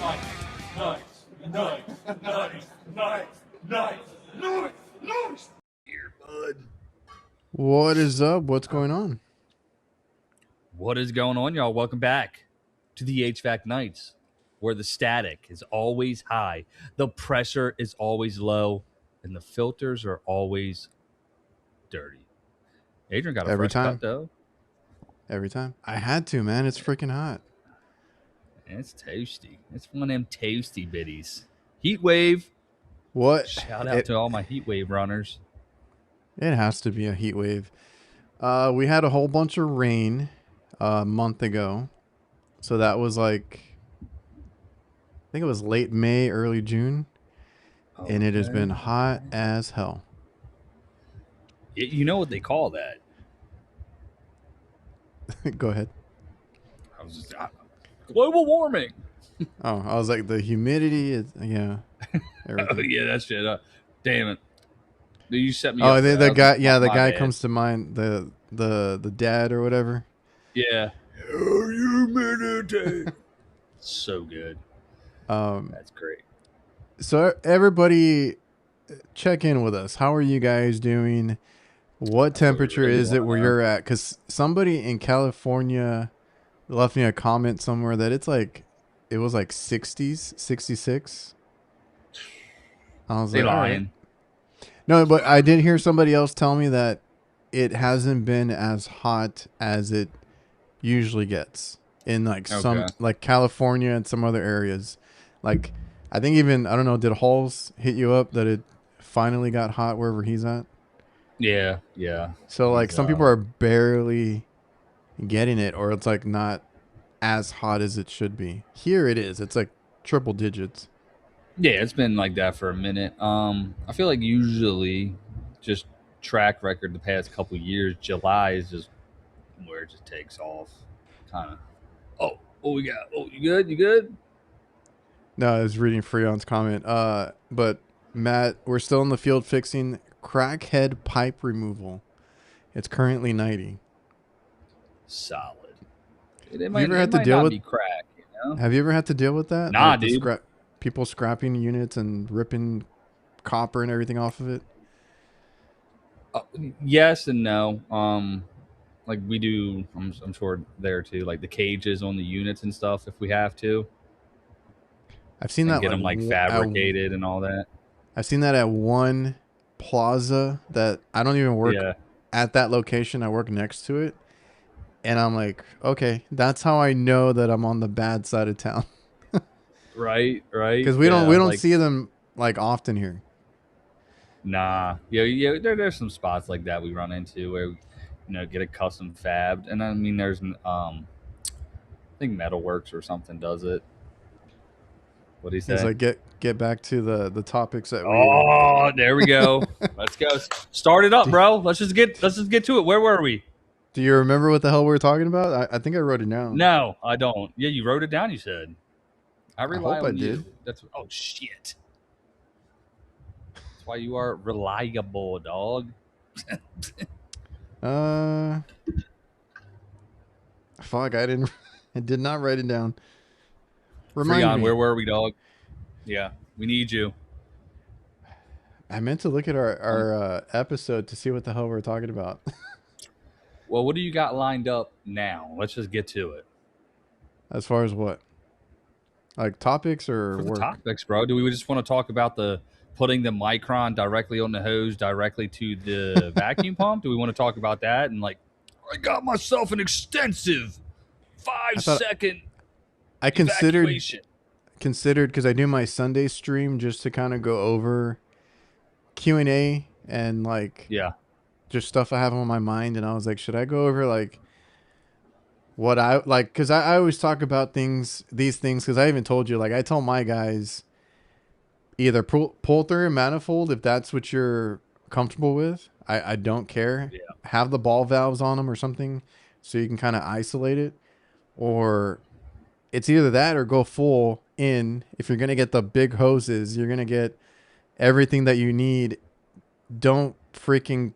Knights, knights, knights, knights, knights, knights, knights, knights. Here, bud. What is up? What's going on? What is going on, y'all? Welcome back to the HVAC Knights, where the static is always high, the pressure is always low, and the filters are always dirty. Adrian got a Every fresh time. cut, though. Every time. I had to, man. It's freaking hot. And it's toasty. It's one of them toasty bitties. Heat wave. What? Shout out to all my heat wave runners. It has to be a heat wave. We had a whole bunch of rain a month ago. So that was like, I think it was late May, early June. And it has been hot as hell. You know what they call that? Go ahead. I was just global warming. Oh, I was like, the humidity is, yeah. Oh, yeah, that shit. Damn it. You set me up. up. The guy, yeah, the guy bad. comes to mind, the dad or whatever. Yeah. Humidity. So good. That's great. So everybody check in with us. How are you guys doing? What temperature is it where you're at? Because somebody in California left me a comment somewhere that it was like 60s, 66. I was They like, lying. right. No, but I did hear somebody else tell me that it hasn't been as hot as it usually gets in some like California and some other areas. Like, I think even, I don't know, did Halls hit you up that it finally got hot wherever he's at? Yeah. So like some people are barely getting it, or it's like not as hot as it should be. Here it is. It's like triple digits. Yeah, it's been like that for a minute. I feel like usually just track record the past couple years, July is just where it just takes off. Kind of. Oh, we got. Oh, you good? You good? No, I was reading Freon's comment. But Matt, we're still in the field fixing crackhead pipe removal. It's currently 90. Solid. Have you ever had to deal with crack? You know? Have you ever had to deal with that? Nah, dude. People scrapping units and ripping copper and everything off of it. Yes and no. Like we do. I'm sure there too. Like the cages on the units and stuff. If we have to. I've seen that get them like fabricated and all that. I've seen that at one plaza that I don't even work at that location. I work next to it. And I'm like, okay, that's how I know that I'm on the bad side of town. Right. Because we don't see them like often here. Nah. Yeah. There's some spots like that we run into where, get a custom fabbed. And I mean, there's, I think Metalworks or something does it. What do you say? It's like get back to the topics that we. Oh, there we go. Let's go. Start it up, bro. Let's just get to it. Where were we? Do you remember what the hell we were talking about? I think I wrote it down. No, I don't. Yeah, you wrote it down. You said. I rely on you. Did. That's shit. That's why you are reliable, dog. Fuck, I did not write it down. Remind me. Where were we, dog? Yeah, we need you. I meant to look at our episode to see what the hell we're talking about. Well, what do you got lined up now? Let's just get to it. As far as what? Like topics or For work? The topics, bro. Do we just want to talk about putting the micron directly on the hose directly to the vacuum pump? Do we want to talk about that? And I got myself an extensive 5-second I considered because I do my Sunday stream just to kind of go over Q&A and just stuff I have on my mind, and I was like, should I go over what I like? Because I always talk about these things because I even told you, I tell my guys either pull through a manifold if that's what you're comfortable with. I don't care. Yeah. Have the ball valves on them or something so you can kind of isolate it, or it's either that or go full in. If you're going to get the big hoses, you're going to get everything that you need. Don't freaking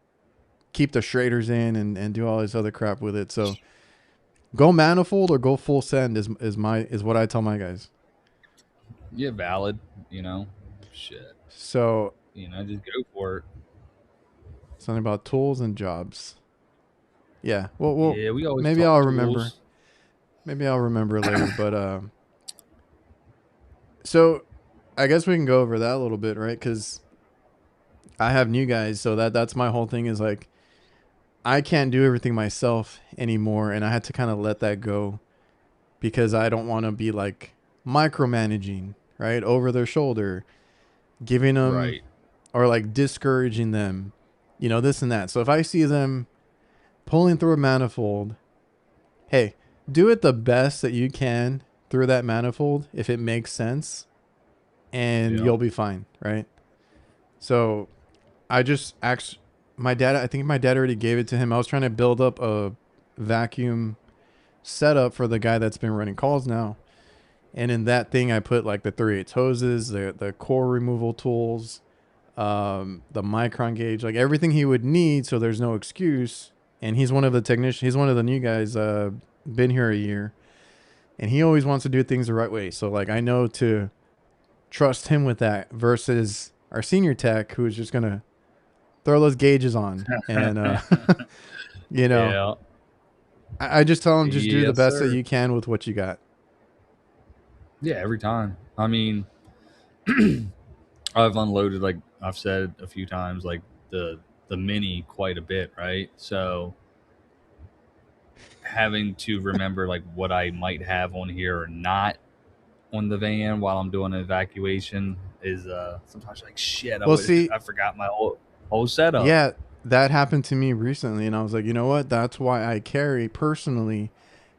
keep the Schraders in and do all this other crap with it. So go manifold or go full send is what I tell my guys. Yeah, valid. You know, shit. So You know, just go for it. something about tools and jobs. Yeah. Well, Yeah, we always maybe talk I'll remember. tools. Maybe I'll remember later. But so I guess we can go over that a little bit, right? Because I have new guys, so that's my whole thing is like I can't do everything myself anymore, and I had to kind of let that go because I don't want to be like micromanaging, right, over their shoulder, giving them Right. or like discouraging them, this and that. So if I see them pulling through a manifold, hey, do it the best that you can through that manifold if it makes sense, and Yeah. you'll be fine, right? So I just actually, I think my dad already gave it to him. I was trying to build up a vacuum setup for the guy that's been running calls now. And in that thing, I put like the 3/8 hoses, the core removal tools, the micron gauge, like everything he would need. So there's no excuse. And he's one of the technicians. He's one of the new guys, been here a year, and he always wants to do things the right way. So like, I know to trust him with that versus our senior tech, who's just going to throw those gauges on. And, Yeah. I just tell him, just do the Yes, best that sir. you can with what you got. Yeah, every time. I mean, I've unloaded, like I've said a few times, like the mini quite a bit, right? So having to remember like what I might have on here or not on the van while I'm doing an evacuation is sometimes like shit. Well, see, I forgot my whole setup. yeah, that happened to me recently, and I was like, you know what? That's why I carry personally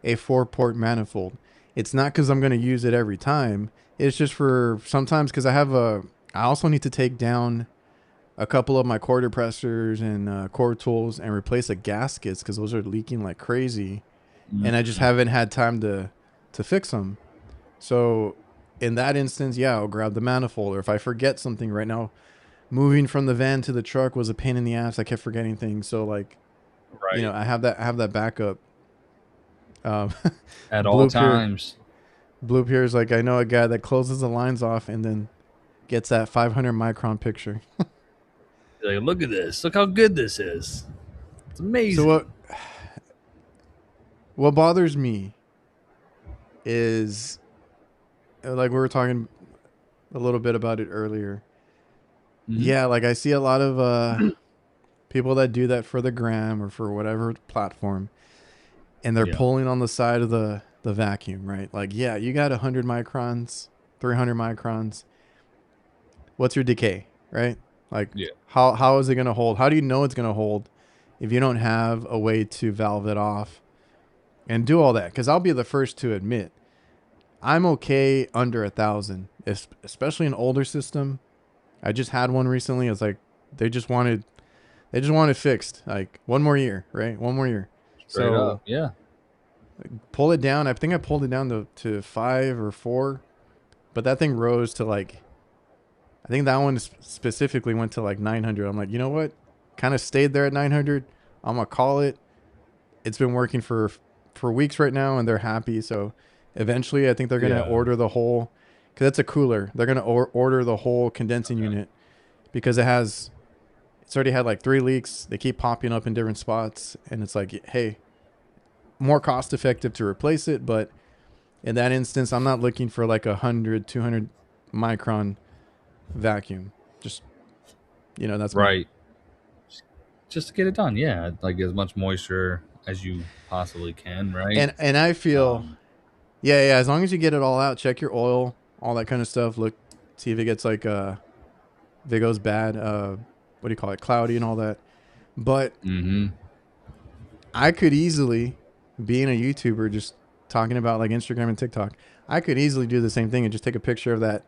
a 4-port manifold. It's not because I'm going to use it every time. It's just for sometimes because I also need to take down a couple of my core depressors and core tools and replace the gaskets because those are leaking like crazy, and I just Mhm. haven't had time to fix them. So in that instance, yeah, I'll grab the manifold. Or if I forget something right now, moving from the van to the truck was a pain in the ass. I kept forgetting things. So like, Right. I have that backup. Um, At all Bloop here, times. Bloop here is like, I know a guy that closes the lines off and then gets that 500 micron picture. Like, look at this. Look how good this is. It's So amazing. what bothers me is like we were talking a little bit about it earlier. Mhm. Yeah, like I see a lot of people that do that for the gram or for whatever platform, and they're Yeah. pulling on the side of the vacuum, right? Like, yeah, you got 100 microns, 300 microns. What's your decay, right? Like, Yeah. how is it going to hold? How do you know it's going to hold if you don't have a way to valve it off and do all that? Because I'll be the first to admit I'm okay under 1,000, especially an older system. I just had one recently. It's like they just wanted fixed. Like one more year, right? One more year. Straight up. So Yeah. pull it down. I think I pulled it down to 5 or 4, but that thing rose to like, I think that one specifically went to like 900. I'm like, you know what? Kind of stayed there at 900. I'm gonna call it. It's been working for weeks right now, and they're happy. So eventually, I think they're gonna Yeah. order the whole, because it's a cooler. They're gonna order the whole condensing Okay. unit because it's already had like 3 leaks. They keep popping up in different spots, and it's like, hey, more cost effective to replace it, but in that instance, I'm not looking for like 100, 200 micron vacuum. Just, that's me. Right. Just to get it done. Yeah. Like as much moisture as you possibly can. Right. And I feel, Um, yeah, as long as you get it all out, check your oil, all that kind of stuff. Look, see if it gets like, if it goes bad, what do you call it, cloudy and all that. But mm-hmm. I could easily, being a YouTuber, just talking about like Instagram and TikTok, I could easily do the same thing and just take a picture of that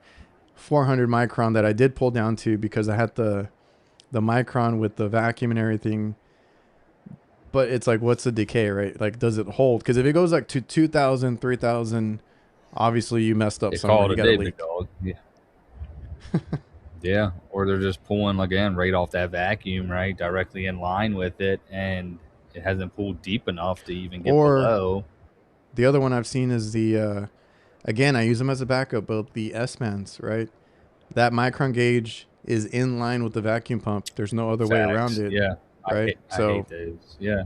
400 micron that I did pull down to because I had the micron with the vacuum and everything. But it's like, what's the decay, right? Like, does it hold? Because if it goes like to 2,000, 3,000, obviously you messed up They somewhere. call it You a got a day, big leak. dog. Yeah. Yeah. Or they're just pulling again right off that vacuum, right? Directly in line with it. And it hasn't pulled deep enough to even get Or below. the other one I've seen is again, I use them as a backup, but the S-bands, right? That micron gauge is in line with the vacuum pump. There's no other way around Facts. it, Yeah. right? I hate those. Yeah.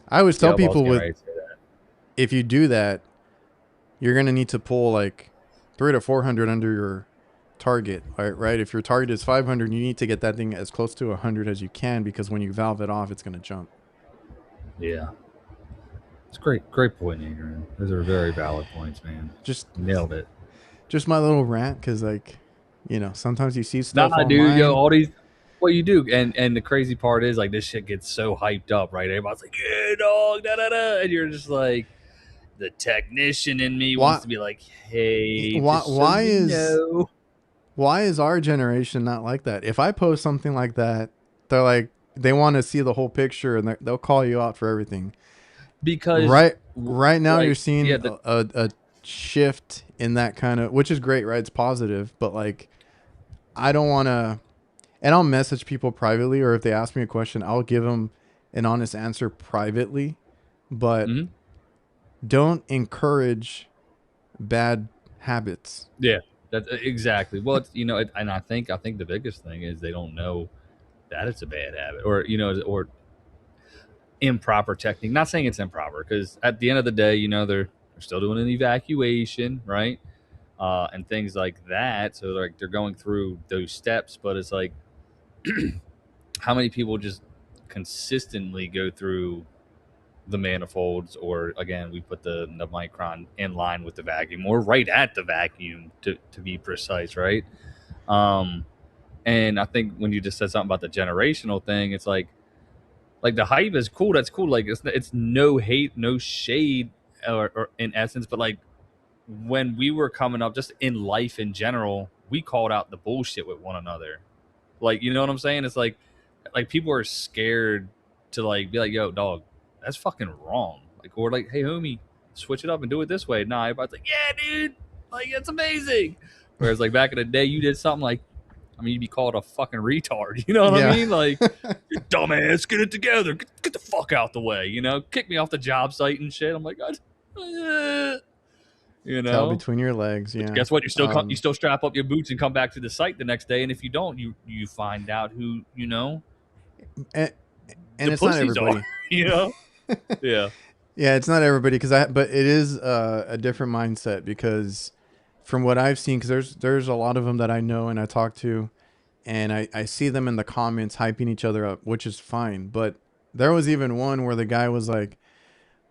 I always tell Yeah, I was people getting with ready to say that. if you do that, you're gonna need to pull like 300 to 400 under your target, right? If your target is 500, you need to get that thing as close to 100 as you can, because when you valve it off, it's gonna jump. Yeah. It's great point, Adrian. Those are very valid points, man. Just nailed it. Just my little rant, because like, you know, sometimes you see stuff Nah, online. dude, yo, all these. Well, you do, and the crazy part is like this shit gets so hyped up, right? Everybody's like, "Yeah, dog, da da da," and you're just like, the technician in me wants to be like, "Hey, just so you know." Why is our generation not like that? If I post something like that, they're like, they want to see the whole picture, and they'll call you out for everything. Because right now you're seeing a shift in that kind of, which is great, right? It's positive, but like, I don't want to, and I'll message people privately, or if they ask me a question, I'll give them an honest answer privately, but don't encourage bad habits. Yeah, that's exactly. Well, it's, and I think the biggest thing is they don't know that it's a bad habit, or or improper technique. Not saying it's improper, because at the end of the day, they're still doing an evacuation, right? And things like that. So they're going through those steps, but it's like, how many people just consistently go through the manifolds, or again, we put the micron in line with the vacuum, or right at the vacuum to be precise, right? And I think when you just said something about the generational thing, it's like the hype is cool. That's cool. Like it's no hate, no shade, or in essence, but like when we were coming up, just in life in general, we called out the bullshit with one another. Like, you know what I'm saying? It's like people are scared to like be like, "Yo, dog, that's fucking wrong." Like, or like, "Hey, homie, switch it up and do it this way." Nah, everybody's like, "Yeah, dude, like it's amazing." Whereas like back in the day, you did something like, I mean, you'd be called a fucking retard. You know what I mean? Like, "You dumbass, get it together, get the fuck out the way." Kick me off the job site and shit. I'm like, Tail between your legs. Yeah. But guess what? You still strap up your boots and come back to the site the next day. And if you don't, you find out who and it's not everybody. Are, yeah. Yeah, it's not everybody, but it is a different mindset, because from what I've seen, because there's a lot of them that I know and I talk to, and I see them in the comments hyping each other up, which is fine. But there was even one where the guy was like,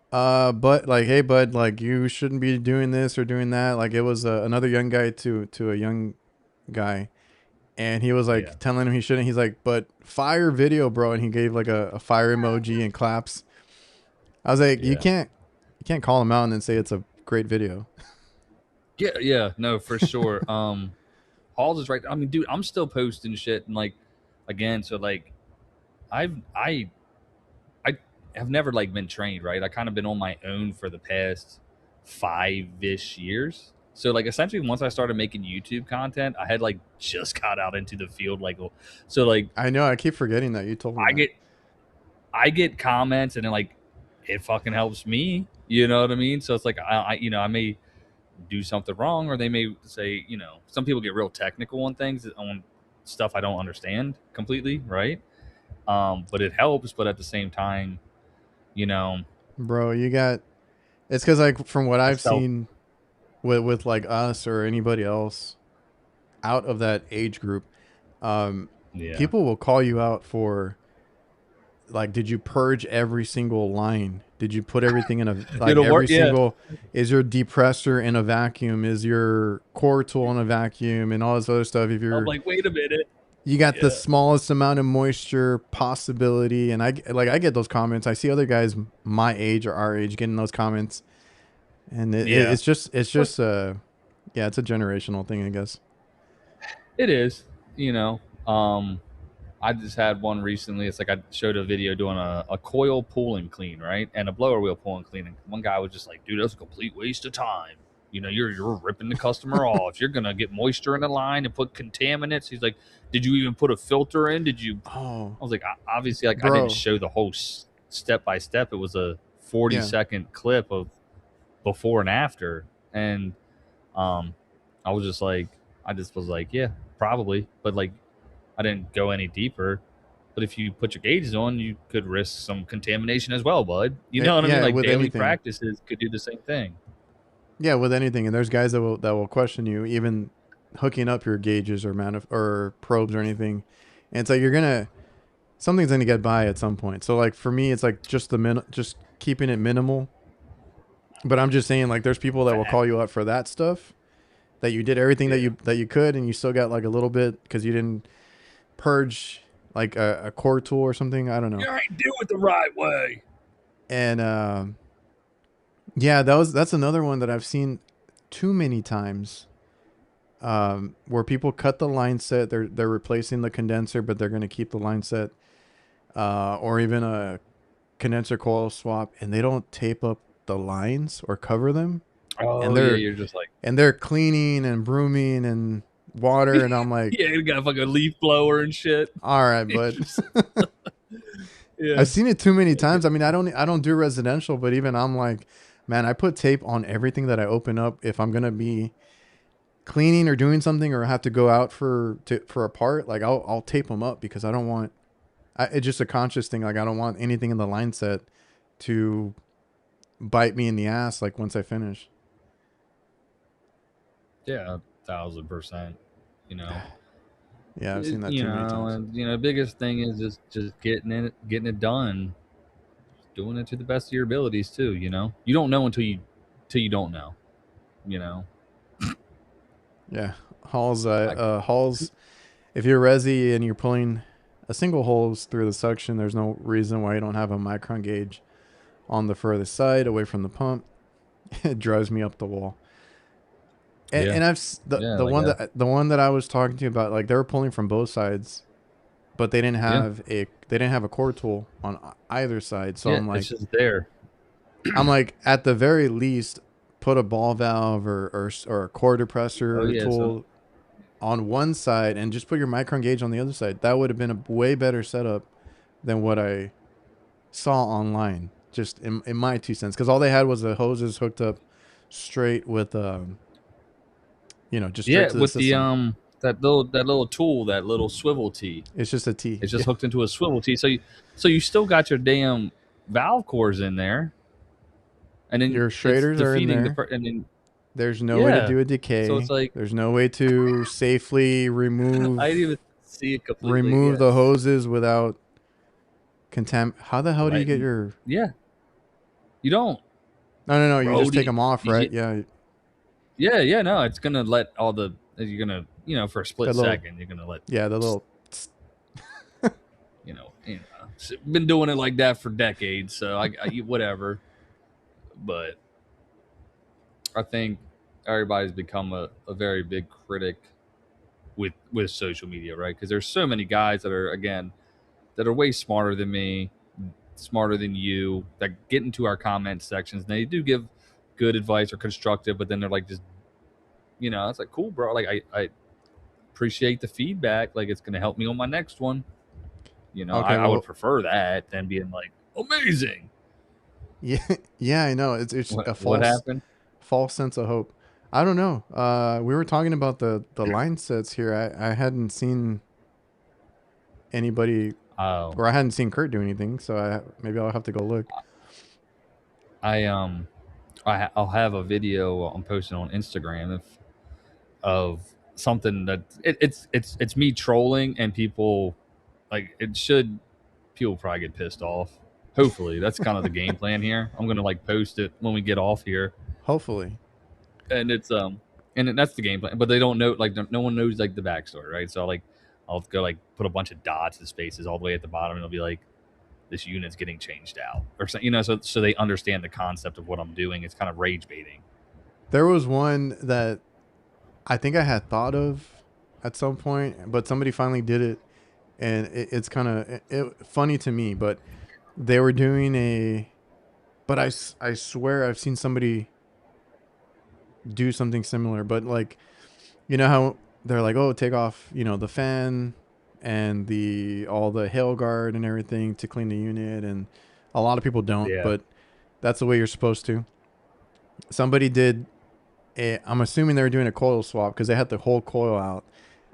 but like, "Hey bud, like you shouldn't be doing this or doing that." Like it was another young guy to a young guy, and he was like telling him he shouldn't. He's like, "But fire video, bro," and he gave like a fire emoji and claps. I was like, you can't call him out and then say it's a great video. Yeah, no, for sure. Halls is right. I mean, dude, I'm still posting shit, and like, again, so like, I have never like been trained, right? I kind of been on my own for the past 5-ish years. So like essentially once I started making YouTube content, I had like just got out into the field. Like, so like, I know, I keep forgetting that you told me. I get comments, and then like it fucking helps me. You know what I mean? So it's like I may do something wrong, or they may say, some people get real technical on things, on stuff I don't understand completely, right? But it helps. But at the same time, bro, it's because like from what I've seen with like us or anybody else out of that age group, people will call you out for like, did you purge every single line? Did you put everything in a is your depressor in a vacuum? Is your core tool in a vacuum? And all this other stuff. If you're like, wait a minute, you got the smallest amount of moisture possibility. And I get those comments. I see other guys my age or our age getting those comments. And it's just it's a generational thing, I guess. It is, I just had one recently. It's like I showed a video doing a coil pull and clean, right? And a blower wheel pull and clean. And one guy was just like, "Dude, that's a complete waste of time. You're ripping the customer off. You're going to get moisture in the line and put contaminants." He's like, "Did you even put a filter in? Did you?" I was like, obviously, like, I didn't show the whole step by step. It was a 40-second clip of before and after, and I was just like, yeah, probably, but like, I didn't go any deeper. But if you put your gauges on, you could risk some contamination as well, bud. You know what I mean? Yeah, Like with daily anything. practices could do the same thing. Yeah, with anything, and there's guys that will question you, even hooking up your gauges or probes or anything. And it's like something's gonna get by at some point. So like for me, it's like just just keeping it minimal. But I'm just saying, like, there's people that will call you out for that stuff, that you did everything that you could, and you still got like a little bit because you didn't purge like a core tool or something. I don't know. You ain't do it the right way. And yeah, that's another one that I've seen too many times. Where people cut the line set, they're replacing the condenser, but they're going to keep the line set, or even a condenser coil swap, and they don't tape up the lines or cover them. Oh yeah, you're just like, and they're cleaning and brooming and water, and I'm like, yeah, you got a fucking leaf blower and shit. All right, bud. Yeah, I've seen it too many times. I mean, I don't do residential, but even I'm like, man, I put tape on everything that I open up if I'm gonna be cleaning or doing something, or have to go out for a part. Like I'll tape them up because I don't want. It's just a conscious thing. Like I don't want anything in the line set to bite me in the ass. Like once I finish. Yeah, 1,000%. You know. Yeah, I've seen that too many times. And the biggest thing is just getting it done, doing it to the best of your abilities too. You don't know until you don't know. Yeah, Halls. If you're resi and you're pulling a single hose through the suction, there's no reason why you don't have a micron gauge on the furthest side away from the pump. It drives me up the wall. And I've the one that I was talking to you about, like they were pulling from both sides, but they didn't have a core tool on either side. So I'm like, it's just there. I'm like, at the very least, put a ball valve or a core depressor tool on one side, and just put your micron gauge on the other side. That would have been a way better setup than what I saw online. Just in my 2 cents, because all they had was the hoses hooked up straight with just straight to the system. That little tool, that little swivel tee. It's just a T. It's just hooked into a swivel tee. So you still got your damn valve cores in there, and then your shaders are in there. And then there's no way to do a decay. So it's like there's no way to safely remove. I didn't even see it completely. Remove the hoses without How the hell do you get your? Yeah, you don't. No. You just take them off, right? Yeah. Yeah. No, it's gonna let all the. You're gonna, for a split second, you're gonna let. Yeah, the little. Been doing it like that for decades, so I whatever. But I think everybody's become a very big critic with social media, right? Because there's so many guys that are way smarter than me, smarter than you, that get into our comment sections. And they do give good advice or constructive, but then they're like, just, it's like, cool, bro. Like, I appreciate the feedback. Like, it's going to help me on my next one. I would prefer that than being like, amazing. Yeah, I know. It's what happened? False sense of hope. I don't know. We were talking about the line sets here. I hadn't seen anybody, or I hadn't seen Kurt do anything. So maybe I'll have to go look. I'll have a video I'm posting on Instagram of something that it's me trolling, and people people probably get pissed off. Hopefully that's kind of the game plan here. I'm gonna post it when we get off here. Hopefully. And it's and that's the game plan. But they don't know, no one knows the backstory, right? So I'll go put a bunch of dots and spaces all the way at the bottom, and it'll be like, this unit's getting changed out, or so they understand the concept of what I'm doing. It's kind of rage baiting. There was one that I think I had thought of at some point, but somebody finally did it, and it's kind of funny to me. But they were doing but I swear I've seen somebody do something similar. But how they're like, oh, take off the fan and all the hail guard and everything to clean the unit, and a lot of people don't, but that's the way you're supposed to. somebody did I'm assuming they were doing a coil swap because they had the whole coil out,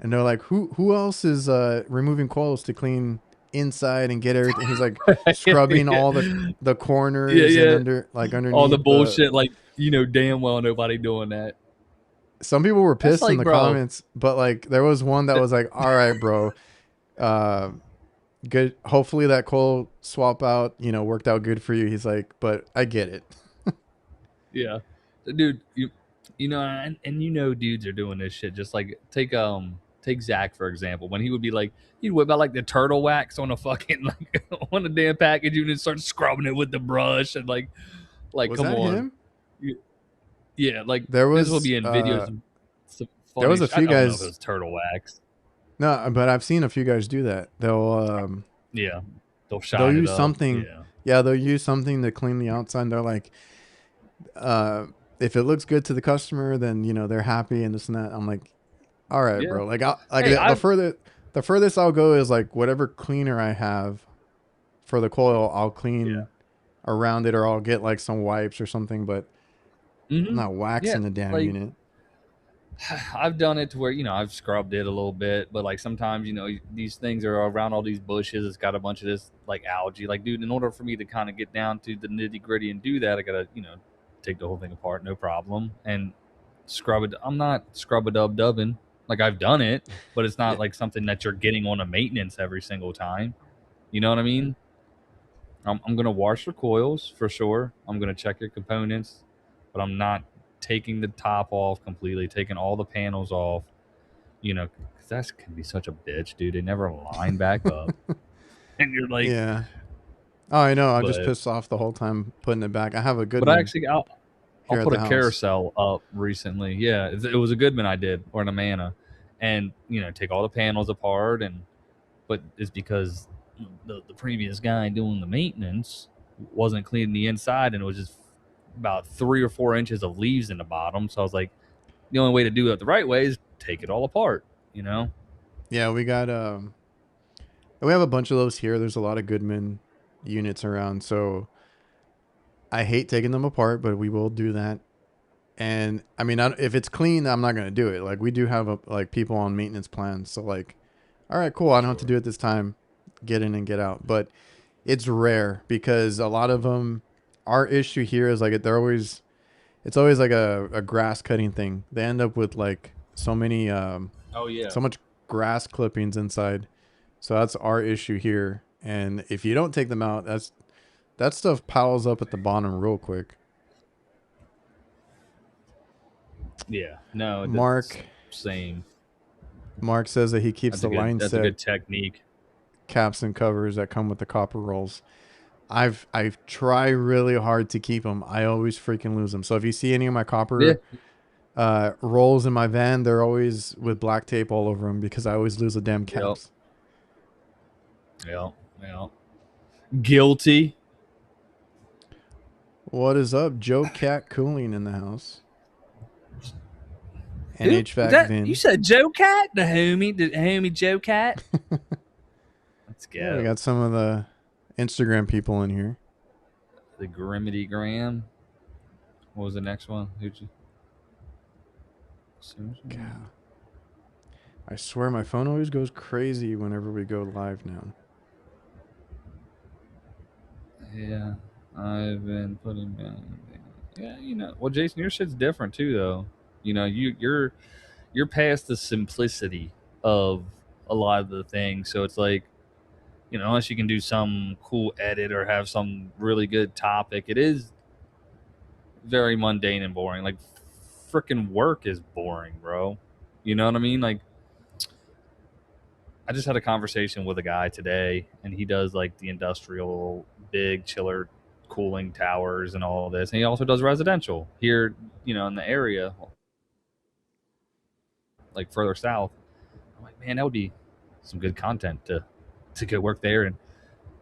and they're like, who else is removing coils to clean inside and get everything? He's like scrubbing all the corners and all the underneath bullshit. Like, damn well nobody doing that. Some people were pissed like, in the comments, but like there was one that was like, all right, bro, good. Hopefully that coil swap out, worked out good for you. He's like, but I get it. Yeah, dude, and dudes are doing this shit. Just like take Zach for example, when he would be like, he'd whip out like the turtle wax on a fucking like on a damn package and then start scrubbing it with the brush and like was come that on, him? Yeah, like there was this will be in videos. There was a few guys. I don't know if it was turtle wax. No, but I've seen a few guys do that. They'll they'll use up. something. Yeah, they'll use something to clean the outside. They're like, if it looks good to the customer, then they're happy and this and that. I'm like, all right, bro. Like, the furthest I'll go is like whatever cleaner I have for the coil, I'll clean around it, or I'll get like some wipes or something. But I'm not waxing the damn unit. I've done it to where I've scrubbed it a little bit, but like sometimes these things are around all these bushes. It's got a bunch of this like algae. Like, dude, in order for me to kind of get down to the nitty gritty and do that, I gotta take the whole thing apart, no problem, and scrub it. I'm not scrub-a-dub-dubbing. Like, I've done it, but it's not like something that you're getting on a maintenance every single time. You know what I mean? I'm gonna wash your coils for sure. I'm gonna check your components, but I'm not taking the top off completely, taking all the panels off, because that can be such a bitch, dude. They never line back up. And you're like, yeah. Oh, I know. I'm just pissed off the whole time putting it back. I have a good one. But I'll put a carousel up recently. Yeah, it was a Goodman I did, or an Amana. And, take all the panels apart. But it's because the previous guy doing the maintenance wasn't cleaning the inside, and it was just about 3 or 4 inches of leaves in the bottom. So I was like, the only way to do it the right way is take it all apart, Yeah, we got we have a bunch of those here. There's a lot of Goodman units around, so I hate taking them apart, but we will do that. And I mean, if it's clean, I'm not gonna do it. Like, we do have like people on maintenance plans, so like, all right, cool. I don't have to do it this time. Get in and get out. But it's rare because a lot of them. Our issue here is like it's always like a grass cutting thing. They end up with like so many so much grass clippings inside. So that's our issue here. And if you don't take them out, that stuff piles up at the bottom real quick. Yeah, no, Mark same. Mark says that he keeps the line set. That's a good technique. Caps and covers that come with the copper rolls. I've tried really hard to keep them. I always freaking lose them. So if you see any of my copper rolls in my van, they're always with black tape all over them because I always lose the damn caps. Yeah. Guilty. What is up? Joe Cat Koolin in the house. And HVAC Vin. You said Joe Cat? The homie Joe Cat? Let's go. Yeah, we got some of the Instagram people in here. The Grimity Graham. What was the next one? God. I swear my phone always goes crazy whenever we go live now. Yeah, I've been putting down. Yeah, well, Jason, your shit's different too, though. You're past the simplicity of a lot of the things, so it's like, unless you can do some cool edit or have some really good topic, it is very mundane and boring. Like, freaking work is boring, bro. You know what I mean? Like, I just had a conversation with a guy today, and he does like the industrial big chiller cooling towers and all this, and he also does residential here, in the area, like further south. I'm like, man, that would be some good content to go work there and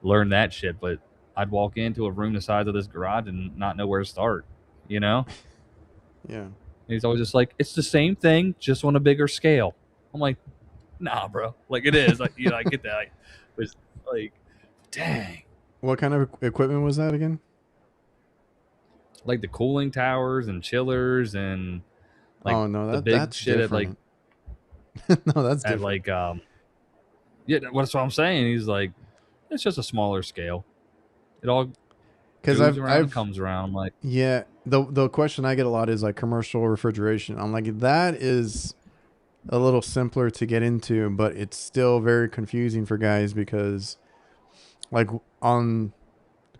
learn that shit. But I'd walk into a room the size of this garage and not know where to start, Yeah. And he's always just like, it's the same thing, just on a bigger scale. I'm like, nah, bro. Like, it is. Like, I get that. But it's like, dang. What kind of equipment was that again? like the cooling towers and chillers and like Oh no, the big that's shit different. No, that's at different. like yeah, that's what I'm saying. He's like, it's just a smaller scale. It all Because goes around and I've comes around. Like, yeah, the question I get a lot is like commercial refrigeration. I'm like, that is a little simpler to get into, but it's still very confusing for guys because like on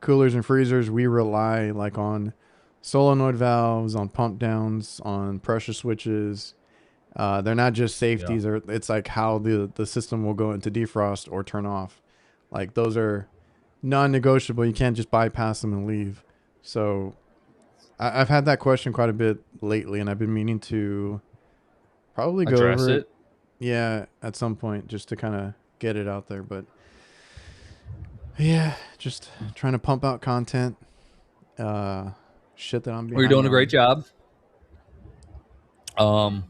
coolers and freezers, we rely like on solenoid valves, on pump downs, on pressure switches. They're not just yeah, safeties, or it's like how the system will go into defrost or turn off. Like those are non-negotiable. You can't just bypass them and leave. So I've had that question quite a bit lately, and I've been meaning to probably go address over it. it. Yeah, at some point, just to kind of get it out there. But yeah, just trying to pump out content. Shit that I'm Well, you're behind doing a great on. job. Um,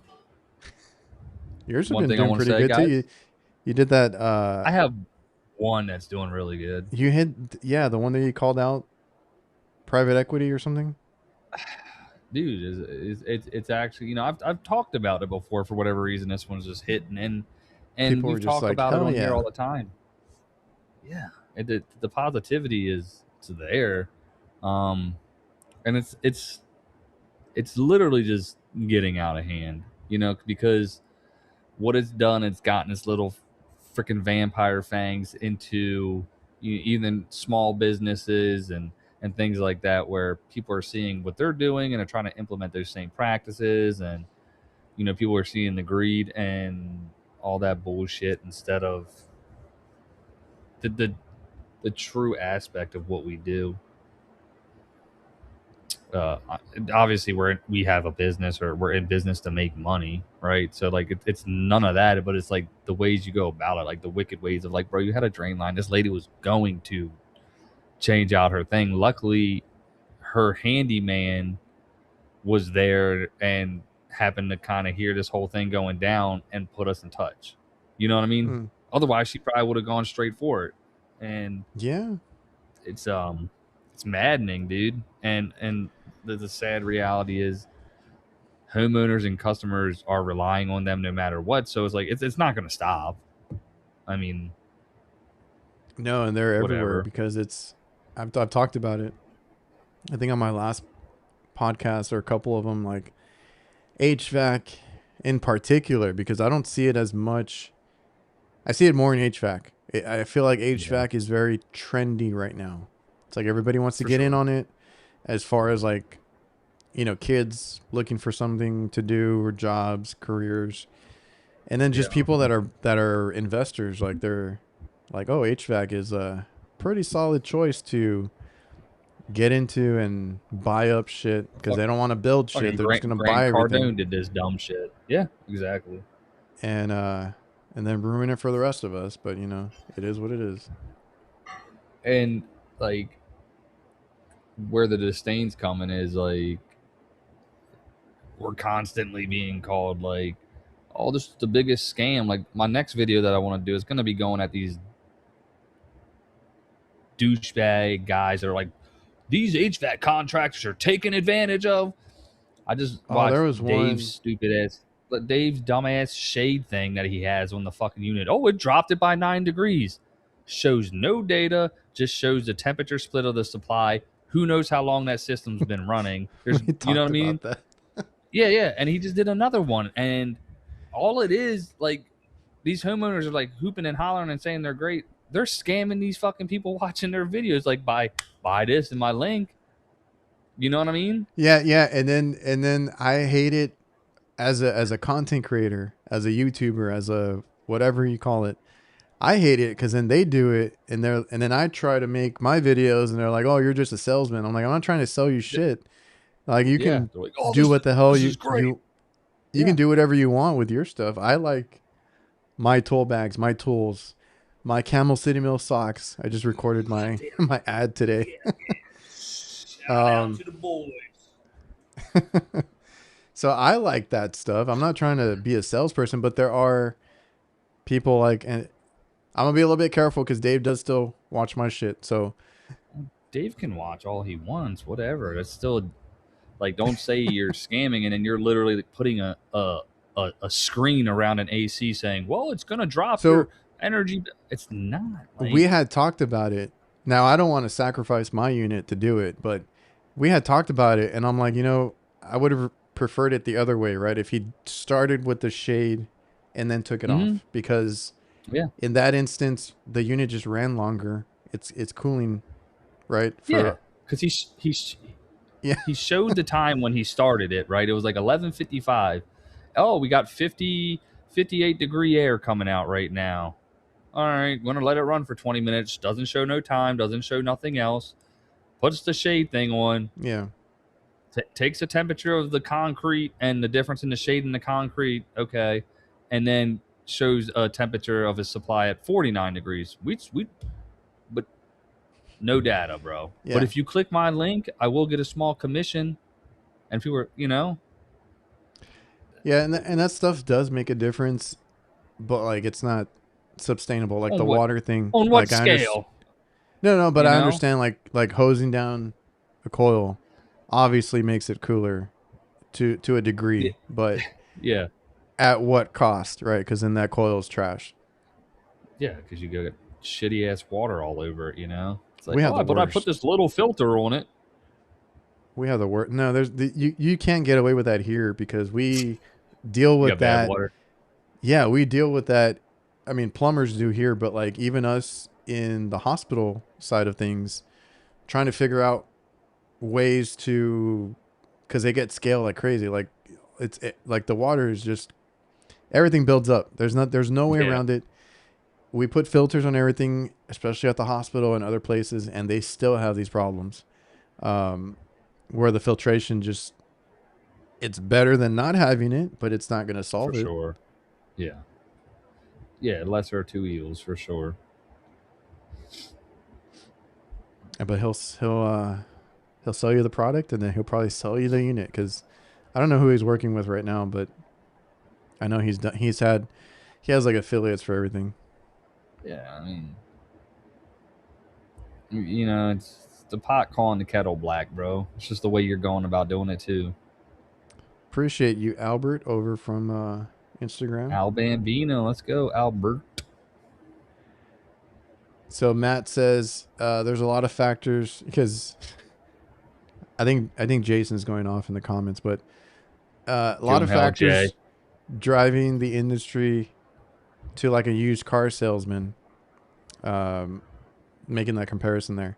Yours have one been thing I doing want to pretty say, good too. guys, You did that. I have one that's doing really good. You hit, yeah, the one that you called out, private equity or something. Dude, it's actually, you know, I've talked about it before for whatever reason. This one's just hitting, and People were we've just talked like, about it hell on here yeah. all the time. Yeah, and the positivity is there, and it's literally just getting out of hand, you know, because what it's done, it's gotten its little freaking vampire fangs into even small businesses and things like that, where people are seeing what they're doing and are trying to implement those same practices, and you know, people are seeing the greed and all that bullshit instead of the true aspect of what we do. uh, Obviously we have a business, or we're in business to make money, right? So like it's none of that, but it's like the ways you go about it, like the wicked ways of like, bro, you had a drain line, this lady was going to change out her thing. Luckily her handyman was there and happened to kind of hear this whole thing going down and put us in touch, you know what I mean? Mm, Otherwise she probably would have gone straight for it. And yeah. it's it's maddening, dude. And the sad reality is homeowners and customers are relying on them no matter what. So it's like it's not going to stop. I mean, No, and they're everywhere whatever. because I've talked about it. I think on my last podcast or a couple of them, like HVAC in particular, because I don't see it as much. I see it more in HVAC. I feel like Yeah, HVAC is very trendy right now. It's like everybody wants to for get in sure. on it, as far as like, kids looking for something to do or jobs, careers, and then just Yeah. people that are investors. Like they're like, oh, HVAC is a pretty solid choice to get into and buy up shit because Fuck, they don't want to build shit. fucking They're just Grant, gonna Grant buy everything Cardone did this dumb shit. Yeah, exactly. and uh and then ruin it for the rest of us. But it is what it is. And like where the disdain's coming is like we're constantly being called like, oh, this is the biggest scam. Like my next video that I want to do is going to be going at these douchebag guys that are like, these HVAC contractors are taking advantage of. I just Oh, there watched was Dave's one. stupid ass, Dave's dumbass shade thing that he has on the fucking unit. Oh, it dropped it by 9 degrees. Shows no data, just shows the temperature split of the supply. Who knows how long that system's been running? There's, We you know what talked I mean? about that. Yeah, yeah. And he just did another one. And all it is, like, these homeowners are like hooping and hollering and saying they're great. They're scamming these fucking people watching their videos, like, buy this in my link. You know what I mean? Yeah, and then I hate it as a content creator, as a YouTuber, as a whatever you call it. I hate it because then they do it and then I try to make my videos and they're like, "Oh, you're just a salesman." I'm like, "I'm not trying to sell you shit. Like you Yeah. can They're like, oh, do what the hell this you is great. you you can Yeah. do whatever you want with your stuff. I like my tool bags, my tools, my Camel City Mill socks. I just recorded my my ad today. Shout out Um, to the boys. so I like that stuff. I'm not trying to be a salesperson, but there are people like, and I'm gonna be a little bit careful because Dave does still watch my shit. So Dave can watch all he wants, whatever. That's still like, don't say you're scamming and then you're literally like putting a screen around an AC saying, well, it's gonna drop your energy. It's not. Like, we had talked about it. Now I don't want to sacrifice my unit to do it, but we had talked about it, and I'm like, I would have preferred it the other way, right? If he started with the shade and then took it off, because in that instance the unit just ran longer. It's cooling, right? Because he showed the time when he started it, right? It was like 11:55. Oh, we got 58 degree air coming out right now. All right, going to let it run for 20 minutes. Doesn't show no time, doesn't show nothing else. Puts the shade thing on. Yeah. Takes the temperature of the concrete and the difference in the shade and the concrete, okay, and then shows a temperature of his supply at 49 degrees. But no data, bro. Yeah. But if you click my link, I will get a small commission. And if you were, Yeah, and that stuff does make a difference, but like it's not sustainable. Like the water thing. On what like, scale? No, but I understand like hosing down a coil obviously makes it cooler to a degree, but yeah, at what cost, right? Because then that coil is trash. Yeah, because you get shitty ass water all over it. It's like, but I put this little filter on it. We have the worst. No, you can't get away with that here because we deal with that. Bad water. Yeah, we deal with that. I mean, plumbers do here, but like even us in the hospital side of things, trying to figure out ways to, because they get scale like crazy. Like like the water is just, everything builds up. There's no way around it. We put filters on everything, especially at the hospital and other places, and they still have these problems. Where the filtration just, it's better than not having it, but it's not going to solve it. For sure. Yeah. Yeah, lesser of two evils for sure. Yeah, but he'll sell you the product, and then he'll probably sell you the unit, because I don't know who he's working with right now, but I know he has like affiliates for everything. Yeah, I mean, it's the pot calling the kettle black, bro. It's just the way you're going about doing it too. Appreciate you, Albert, over from Instagram. Al Bambino, let's go, Albert. So Matt says there's a lot of factors, because I think Jason's going off in the comments, but a lot of factors driving the industry to like a used car salesman, making that comparison there.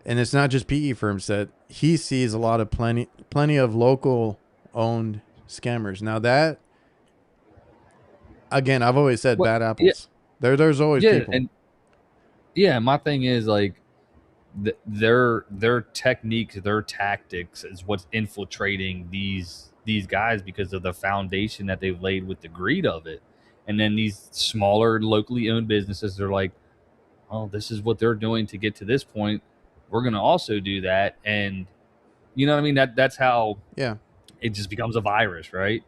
And it's not just PE firms that he sees a lot of plenty of local owned scammers. Now that, again, I've always said bad apples. Yeah. There's always people. And my thing is like their techniques, their tactics is what's infiltrating these guys because of the foundation that they've laid with the greed of it. And then these smaller locally owned businesses, they're like, oh, this is what they're doing to get to this point. We're going to also do that. And you know what I mean? That's how it just becomes a virus, right?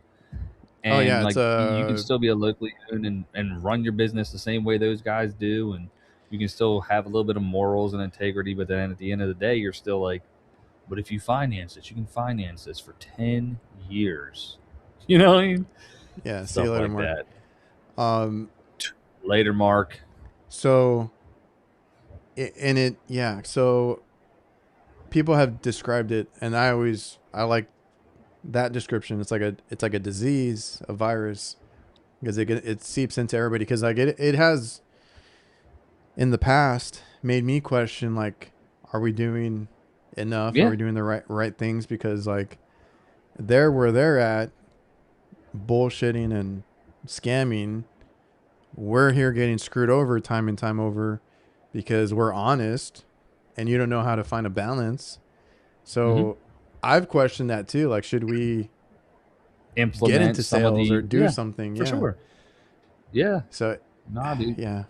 And like you can still be a locally owned and run your business the same way those guys do. And you can still have a little bit of morals and integrity. But then at the end of the day, you're still like, but if you finance it, you can finance this for 10 years. You know what I mean? Yeah. See you later, Mark. Later, Mark. So, so people have described it, and I like that description. It's like a disease, a virus, because it seeps into everybody. Because like it has in the past made me question, like, are we doing enough? Are we doing the right things? Because like where they're at, bullshitting and scamming, we're here getting screwed over time and time over because we're honest and you don't know how to find a balance. So I've questioned that too. Like, should we implement get into sales or do something? For sure. Yeah. So nah, dude. Yeah.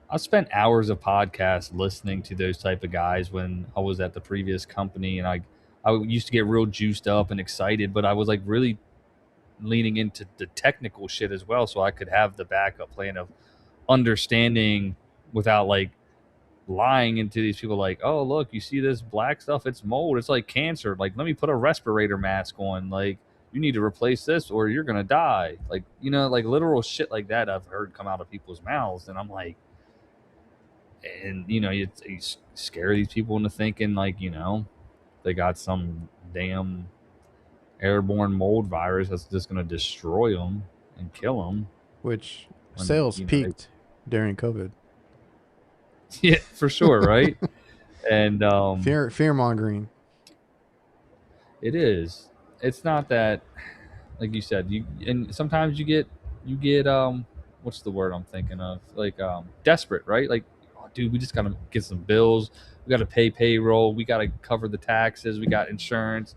I spent hours of podcasts listening to those type of guys when I was at the previous company, and I used to get real juiced up and excited, but I was like really leaning into the technical shit as well, so I could have the backup plan of understanding without like lying into these people like, oh, look, you see this black stuff? It's mold. It's like cancer. Like, let me put a respirator mask on. Like, you need to replace this or you're going to die. Like, you know, like literal shit like that I've heard come out of people's mouths. And I'm like, and, you know, you scare these people into thinking, like, you know, they got some damn airborne mold virus that's just going to destroy them and kill them. Which sales peaked during COVID. Yeah, for sure, right? And fear mongering. It is. It's not that, like you said, and sometimes you get what's the word I'm thinking of? Like desperate, right? Like, oh, dude, we just gotta get some bills. We gotta pay payroll. We gotta cover the taxes. We got insurance.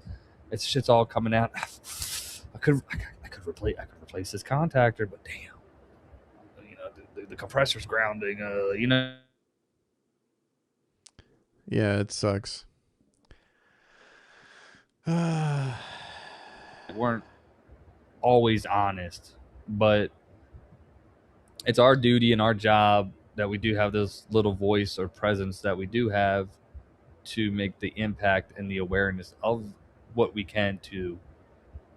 It's shit's all coming out. I could replace this contactor, but damn, you know, the compressor's grounding. You know. Yeah, it sucks. Weren't always honest, but it's our duty and our job that we do have this little voice or presence that we do have to make the impact and the awareness of what we can to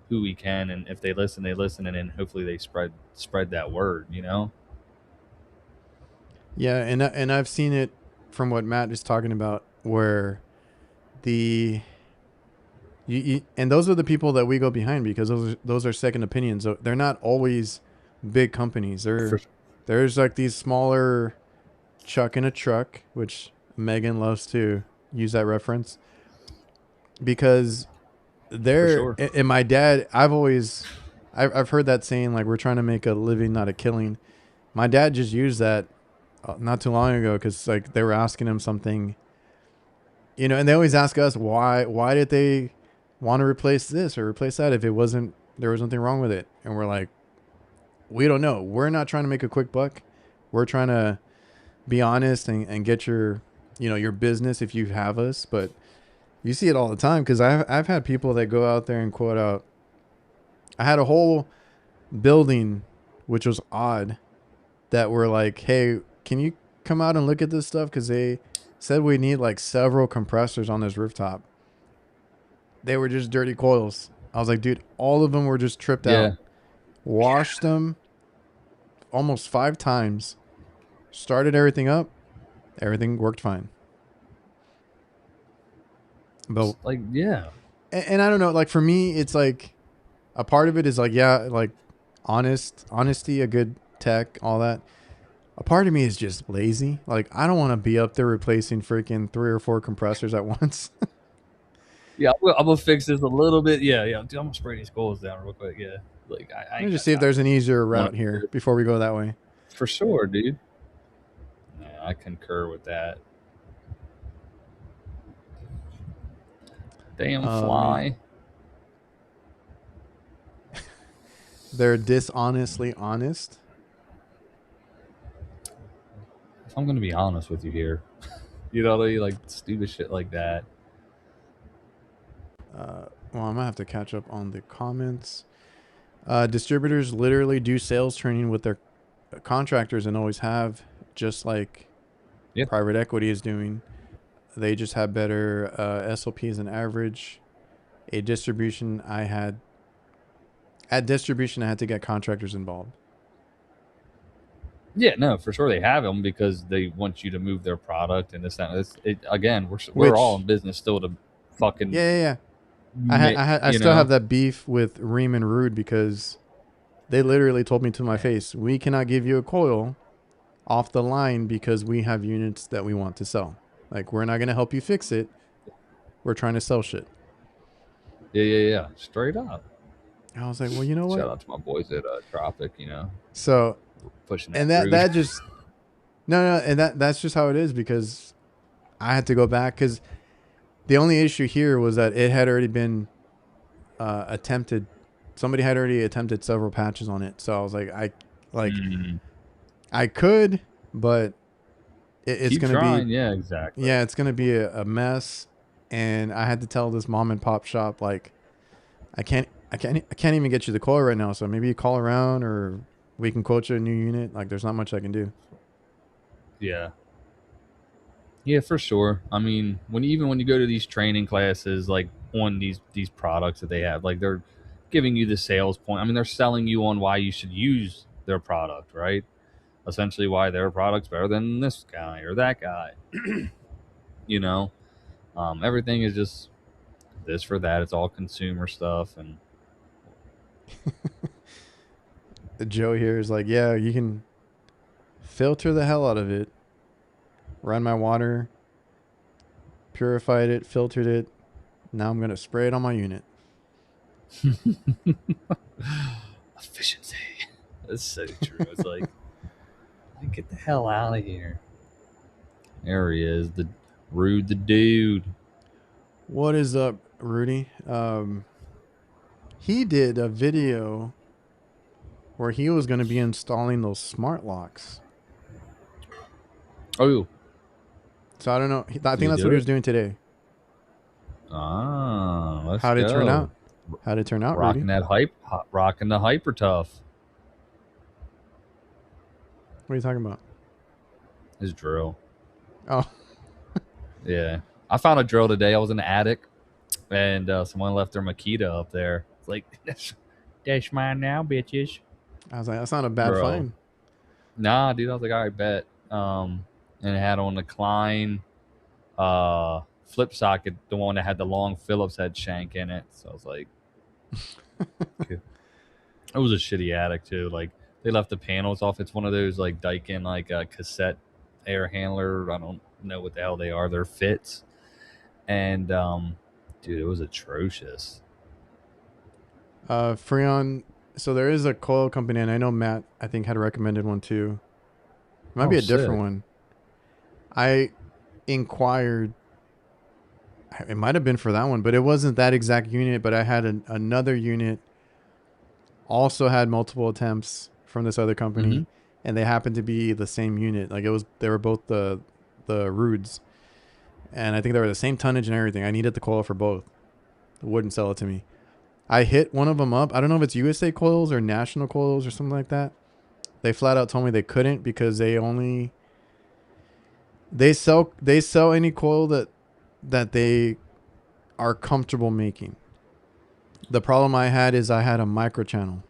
who we can, and if they listen, and then hopefully they spread that word, you know. Yeah, and I've seen it from what Matt is talking about, where the and those are the people that we go behind, because those are second opinions. They're not always big companies. There's like these smaller Chuck in a truck, which Megan loves to use that reference, because they're, and my dad, I've heard that saying, like, we're trying to make a living, not a killing. My dad just used that not too long ago, because like they were asking him something, you know, and they always ask us why did they want to replace this or replace that if there was nothing wrong with it. And we're like, we don't know. We're not trying to make a quick buck. We're trying to be honest and get your business if you have us. But you see it all the time, because I've had people that go out there and quote out. I had a whole building, which was odd, that were like, hey, can you come out and look at this stuff? Because they said we need like several compressors on this rooftop. They were just dirty coils. I was like, dude, all of them were just tripped out. Washed them almost 5 times. Started everything up. Everything worked fine. But like, yeah. And I don't know, like for me, it's like a part of it is like, yeah, like honesty, a good tech, all that. A part of me is just lazy. Like, I don't want to be up there replacing freaking 3 or 4 compressors at once. Yeah, I'm gonna fix this a little bit. Yeah. Dude, I'm gonna spray these coils down real quick. Yeah, like let me just see if there's an easier route here before we go that way. For sure, dude. Yeah, I concur with that. Damn fly. They're dishonestly honest. If I'm gonna be honest with you here, you know, like stupid shit like that. Well, I'm gonna have to catch up on the comments. Distributors literally do sales training with their contractors and always have, just like private equity is doing. They just have better SOPs than average. At distribution, I had to get contractors involved. Yeah, no, for sure they have them because they want you to move their product and this that. Again, we're all in business still to fucking yeah. I still have that beef with Ream and Rude, because they literally told me to my face, we cannot give you a coil off the line because we have units that we want to sell. Like, we're not going to help you fix it. We're trying to sell shit. Yeah. Straight up. I was like, well, you know what? Shout out to my boys at Tropic, you know. So, pushing and that just, no, and that's just how it is, because I had to go back, because the only issue here was that it had already been attempted. Somebody had already attempted several patches on it. So I was like, I could, but it's going to be, yeah, exactly. Yeah, it's going to be a mess. And I had to tell this mom and pop shop, like, I can't even get you the coil right now. So maybe you call around, or we can quote you a new unit. Like, there's not much I can do. Yeah. Yeah, for sure. I mean, when you go to these training classes, like on these products that they have, like they're giving you the sales point. I mean, they're selling you on why you should use their product, right? Essentially, why their product's better than this guy or that guy. You know, everything is just this for that. It's all consumer stuff, and Joe here is like, yeah, you can filter the hell out of it, run my water, purified it, filtered it. Now I'm gonna spray it on my unit. efficiency. That's so true. It's like, get the hell out of here. There he is, the dude. What is up, Rudy? He did a video where he was going to be installing those smart locks. Oh, so I don't know. I think that's what he was doing today. How'd it turn out? How'd it turn out, rocking Rudy? Rocking the hyper tough. What are you talking about? His drill. Oh. Yeah. I found a drill today. I was in the attic, and someone left their Makita up there. It's like, that's mine now, bitches. I was like, that's not a bad find. Nah, dude. I was like, all right, bet. And it had on the Klein flip socket, the one that had the long Phillips head shank in it. So I was like, it was a shitty attic too. Like, they left the panels off. It's one of those like Daikin like cassette air handler. I don't know what the hell they are. They're fits. And dude, it was atrocious. Freon. So there is a coil company, and I know Matt, I think, had recommended one too. It might be a different one. I inquired. It might have been for that one, but it wasn't that exact unit. But I had another unit. Also had multiple attempts from this other company, and they happened to be the same unit. Like they were both the Rudes, and I think they were the same tonnage and everything. I needed the coil for both. It wouldn't sell it to me. I hit one of them up. I don't know if it's USA Coils or National Coils or something like that. They flat out told me they couldn't because they sell any coil that they are comfortable making. The problem I had is I had a micro channel.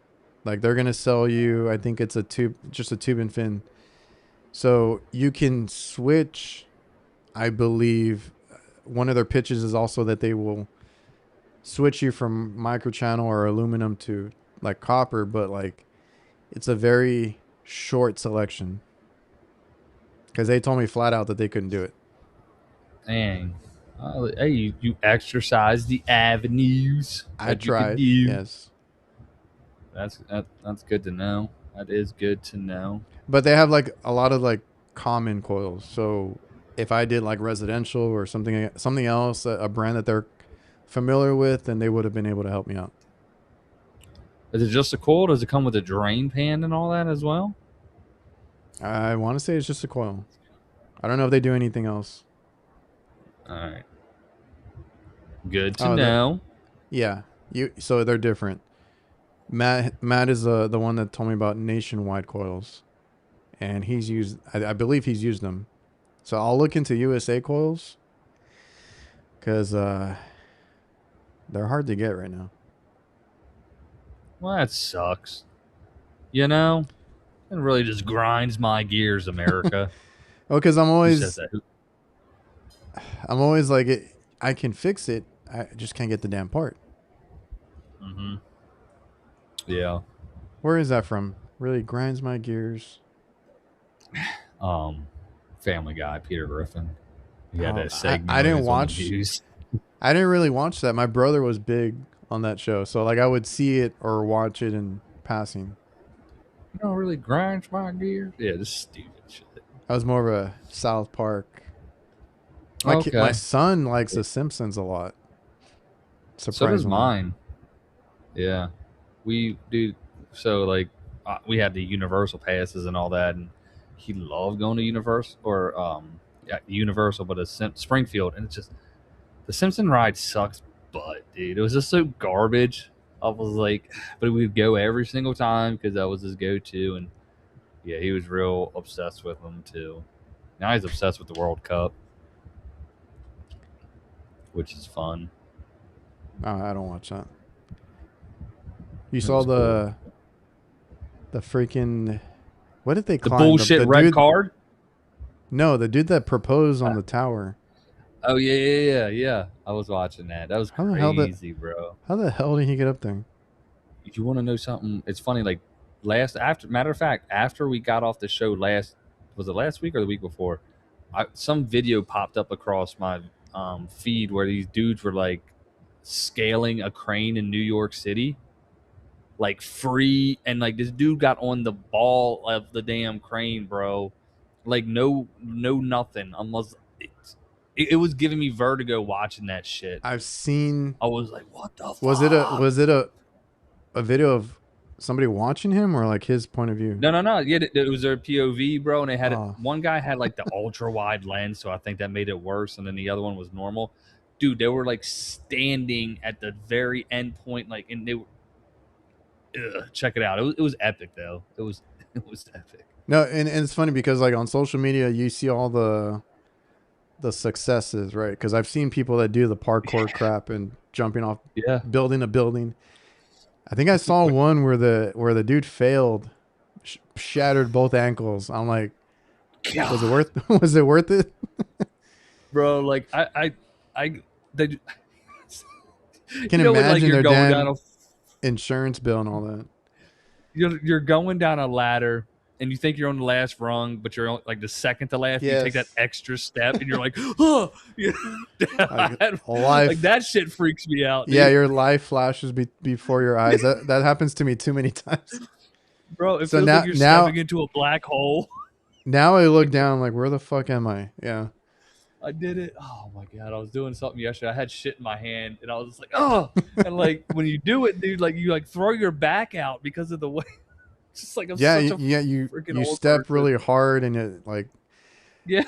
Like, they're going to sell you, I think it's just a tube and fin. So you can switch, I believe. One of their pitches is also that they will switch you from micro channel or aluminum to like copper, but like it's a very short selection because they told me flat out that they couldn't do it. Dang. Hey, you exercise the avenues. I tried. Yes. That's good to know. That is good to know. But they have like a lot of like common coils. So if I did like residential or something else, a brand that they're familiar with, then they would have been able to help me out. Is it just a coil? Does it come with a drain pan and all that as well? I want to say it's just a coil. I don't know if they do anything else. All right. Good to know. Yeah. So they're different. Matt is the one that told me about Nationwide coils, and he's used. I believe he's used them. So I'll look into USA Coils because they're hard to get right now. Well, that sucks. You know, it really just grinds my gears, America. Well, because I'm always like, I can fix it. I just can't get the damn part. Mm-hmm. Yeah. Where is that from? Really grinds my gears. Family Guy, Peter Griffin. He had that segment. I didn't watch. I didn't really watch that. My brother was big on that show, so like I would see it or watch it in passing. You know, really grinds my gears. Yeah, this stupid shit. I was more of a South Park. My son likes The Simpsons a lot. So does mine. Yeah, we do. So like, we had the Universal passes and all that, and he loved going to Universal Universal, but Springfield, and it's just the Simpson ride sucks, dude, it was just so garbage. I was like, but we'd go every single time because that was his go-to, and yeah, he was real obsessed with them too. Now he's obsessed with the World Cup. which is fun. I don't watch that. You It saw was cool. the freaking, what did they The climb? bullshit The red dude, card. no, the dude that proposed on the tower. Oh yeah. I was watching that. That was How the hell crazy, bro. How the hell did he get up there? If you want to know something, it's funny. Like matter of fact, after we got off the show was it last week or the week before? Some video popped up across my feed where these dudes were like scaling a crane in New York City, like free, and like this dude got on the ball of the damn crane, bro. Like no nothing. Almost it was giving me vertigo watching that shit. I've seen. I was like, what the fuck? Was it a video of somebody watching him or like his point of view? No. Yeah, it was their POV, bro, and they had Oh. one guy had like the ultra wide lens, so I think that made it worse, and then the other one was normal. Dude, they were like standing at the very end point, like, and they were. Check it out. It was epic though. It was epic. No, and it's funny because like on social media you see all the successes, right? Because I've seen people that do the parkour crap and jumping off, building a building. I think I saw one where the dude failed, shattered both ankles. I'm like, God. Was it worth it? Bro, like they can imagine their damn insurance bill and all that. You're going down a ladder and you think you're on the last rung, but you're on, like the second to last. Yes. You take that extra step and you're like, oh, like that shit freaks me out. Dude. Yeah, your life flashes before your eyes. That happens to me too many times. Bro, it feels like you're stepping into a black hole. Now I look down like, where the fuck am I? Yeah. I did it. Oh my God. I was doing something yesterday. I had shit in my hand and I was just like, oh, and like when you do it, dude, like you like throw your back out because of the way. It's just like, you step really hard and it like, yeah.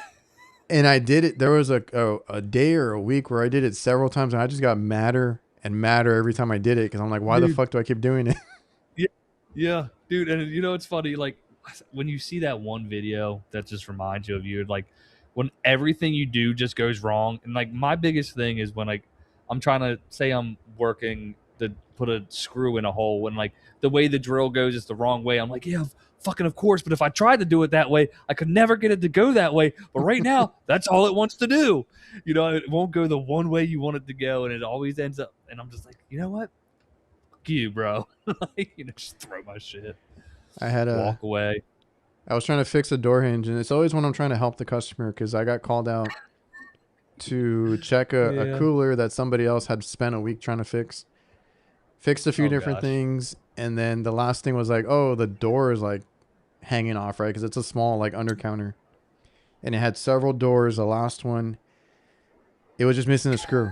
And I did it. There was a day or a week where I did it several times and I just got madder and madder every time I did it. Cause I'm like, why the fuck do I keep doing it? Yeah, dude. And you know, it's funny. Like when you see that one video that just reminds you of you, like, when everything you do just goes wrong. And like my biggest thing is when like I'm trying to say I'm working to put a screw in a hole when like the way the drill goes is the wrong way. I'm like, yeah, fucking of course. But if I tried to do it that way, I could never get it to go that way. But right now, that's all it wants to do. You know, it won't go the one way you want it to go. And it always ends up. And I'm just like, you know what? Fuck you, bro. Like, you know, just throw my shit. I had walk away. I was trying to fix a door hinge, and it's always when I'm trying to help the customer because I got called out to check a cooler that somebody else had spent a week trying to fix. Fixed a few different things, and then the last thing was like, oh, the door is like hanging off, right? Because it's a small like under counter, and it had several doors. The last one, it was just missing a screw,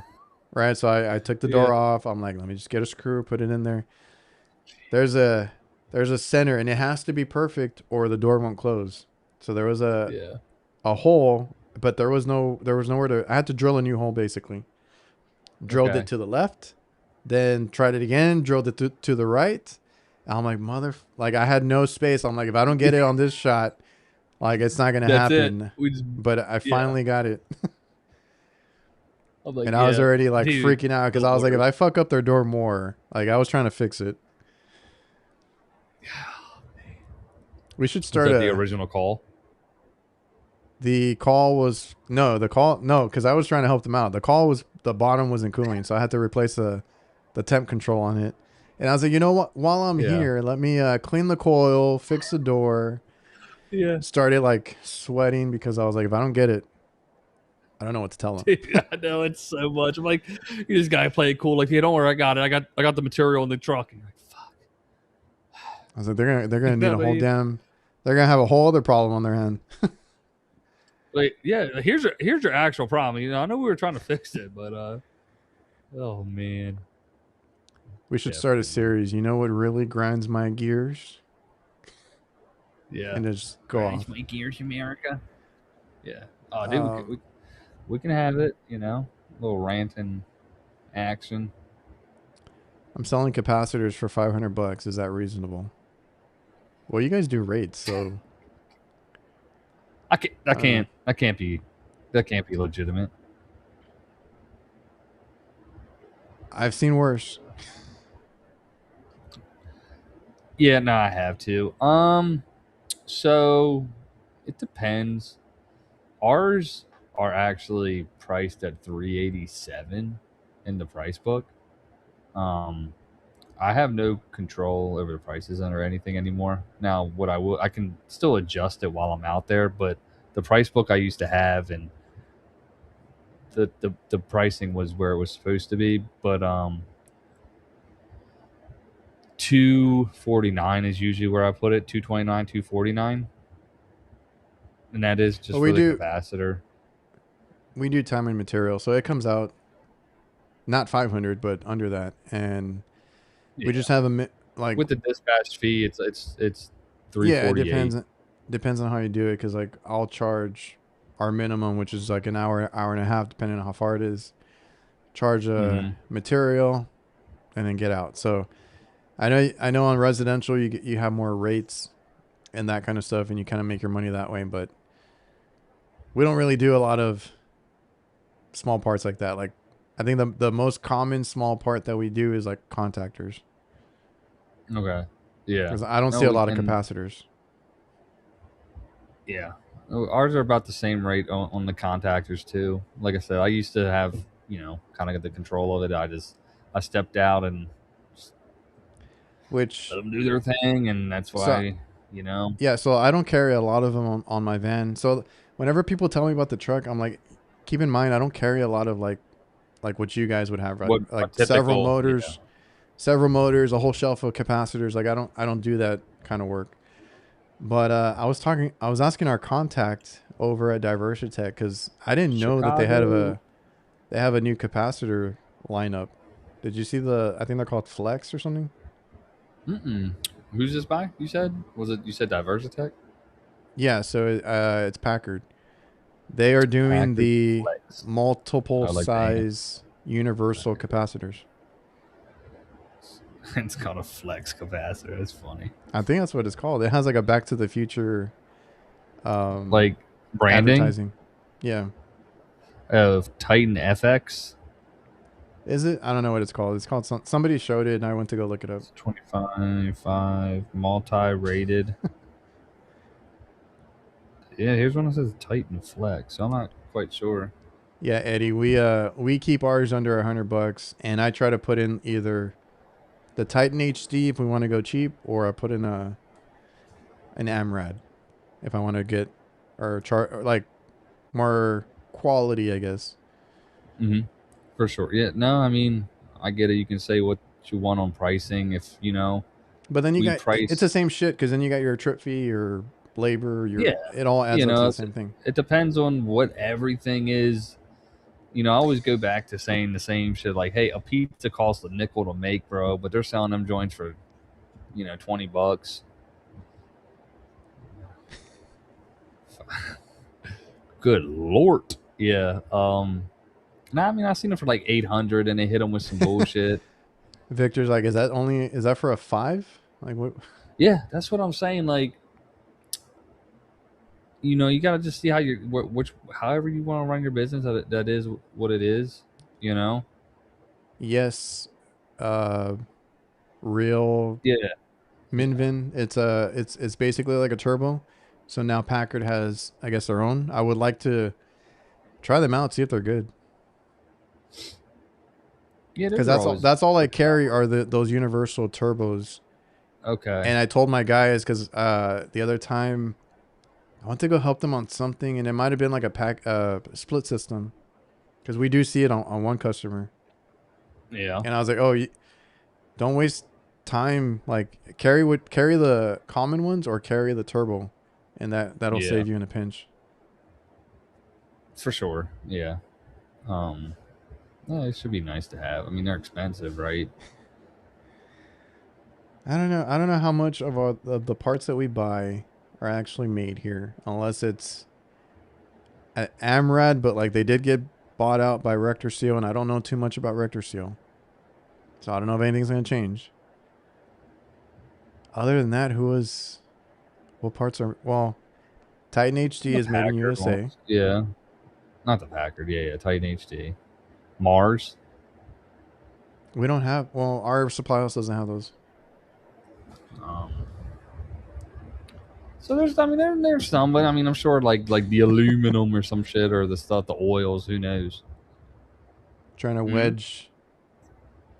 right? So I took the door off. I'm like, let me just get a screw, put it in there. There's a center, and it has to be perfect or the door won't close. So there was a hole, but there was nowhere to. I had to drill a new hole basically. Drilled it to the left, then tried it again. Drilled it to the right. And I'm like, like I had no space. I'm like, if I don't get it on this shot, like it's not gonna happen. But I finally got it. Like, and I was already like freaking out because I was like, if I fuck up their door more, like I was trying to fix it. We should start the original call. The call was no, because I was trying to help them out. The call was the bottom wasn't cooling, so I had to replace the temp control on it. And I was like, you know what? While I'm here, let me clean the coil, fix the door. Yeah. Started like sweating because I was like, if I don't get it, I don't know what to tell them. Dude, I know it's so much. I'm like, you just gotta play it cool. Like, hey, don't worry, I got it. I got the material in the truck. And you're like, fuck. I was like, they're gonna need a whole damn. They're gonna have a whole other problem on their hand. Like, yeah, here's your actual problem. You know, I know we were trying to fix it, but oh man. We should start a series. You know what really grinds my gears? Yeah. And just go grinds off. My gears, America. Yeah. Oh, dude, we can have it. You know, a little ranting action. I'm selling capacitors for $500. Is that reasonable? Well, you guys do rates, so that can't be legitimate. I've seen worse. Yeah, no, I have to. So it depends. Ours are actually priced at 387 in the price book. Um, I have no control over the prices or anything anymore. Now, what I can still adjust it while I'm out there, but the price book I used to have and the pricing was where it was supposed to be. But 249 is usually where I put it. 229, 249, and that is But just for the capacitor. We do time and material, so it comes out not 500, but under that, and we just have like with the dispatch fee, it's 348. Yeah, it depends on how you do it, because like I'll charge our minimum, which is like an hour and a half, depending on how far it is. Charge material, and then get out. So I know on residential you have more rates and that kind of stuff, and you kind of make your money that way. But we don't really do a lot of small parts like that. Like I think the most common small part that we do is like contactors. Okay. Yeah. Because I don't see a lot of capacitors. Yeah. Ours are about the same rate on the contactors too. Like I said, I used to have, kind of get the control of it. I stepped out and Which let them do their thing, and that's why, Yeah, so I don't carry a lot of them on my van. So whenever people tell me about the truck, I'm like, keep in mind I don't carry a lot of like what you guys would have, right? Like several motors, a whole shelf of capacitors. Like I don't do that kind of work. But I was asking our contact over at Diversitech, because I didn't know that they have a new capacitor lineup. Did you see I think they're called Flex or something? Who's this by? You said Diversitech? Yeah, so it's Packard. They are doing Packard the Flex. multiple size universal capacitors. It's called a flex capacitor. That's funny. I think that's what it's called. It has like a Back to the Future, like branding. Advertising. Yeah. Of Titan FX. Is it? I don't know what it's called. It's called somebody showed it, and I went to go look it up. It's 25 multi-rated. Yeah, here's one that says Titan Flex. I'm not quite sure. Yeah, Eddie, we keep ours under $100, and I try to put in either the Titan HD if we want to go cheap, or I put in an AMRAD if I want to get like more quality, I guess. For sure. Yeah. No, I mean, I get it. You can say what you want on pricing if But then it's the same shit, because then you got your trip fee, your labor, it all adds up to the same thing. It depends on what everything is. I always go back to saying the same shit. Like, hey, a pizza costs a nickel to make, bro, but they're selling them joints for, $20. Good Lord. Yeah. I mean, I've seen them for like 800, and they hit them with some bullshit. Victor's like, is that for a 5? Like what? Yeah, that's what I'm saying. Like, you gotta just see how however you want to run your business. That is what it is. Yes. Real. Yeah. Minvin. It's basically like a turbo. So now Packard has, I guess, their own. I would like to try them out, see if they're good. Yeah, because that's all I carry are those universal turbos. Okay. And I told my guys, because the other time I went to go help them on something, and it might have been like a split system, because we do see it on one customer. Yeah. And I was like, oh, don't waste time. Like carry the common ones or carry the turbo, and that'll save you in a pinch. For sure. Yeah. It should be nice to have. I mean, they're expensive, right? I don't know how much of the parts that we buy are actually made here, unless it's at AMRAD, but like they did get bought out by Rector Seal, and I don't know too much about Rector Seal, so I don't know if anything's going to change. Other than that, what parts are, Titan HD is made in USA. Yeah. Not the Packard. Yeah. Titan HD. Mars. We don't have. Well, our supply house doesn't have those. So there's some, but I mean, I'm sure like the aluminum or some shit, or the stuff, the oils. Who knows? Trying to wedge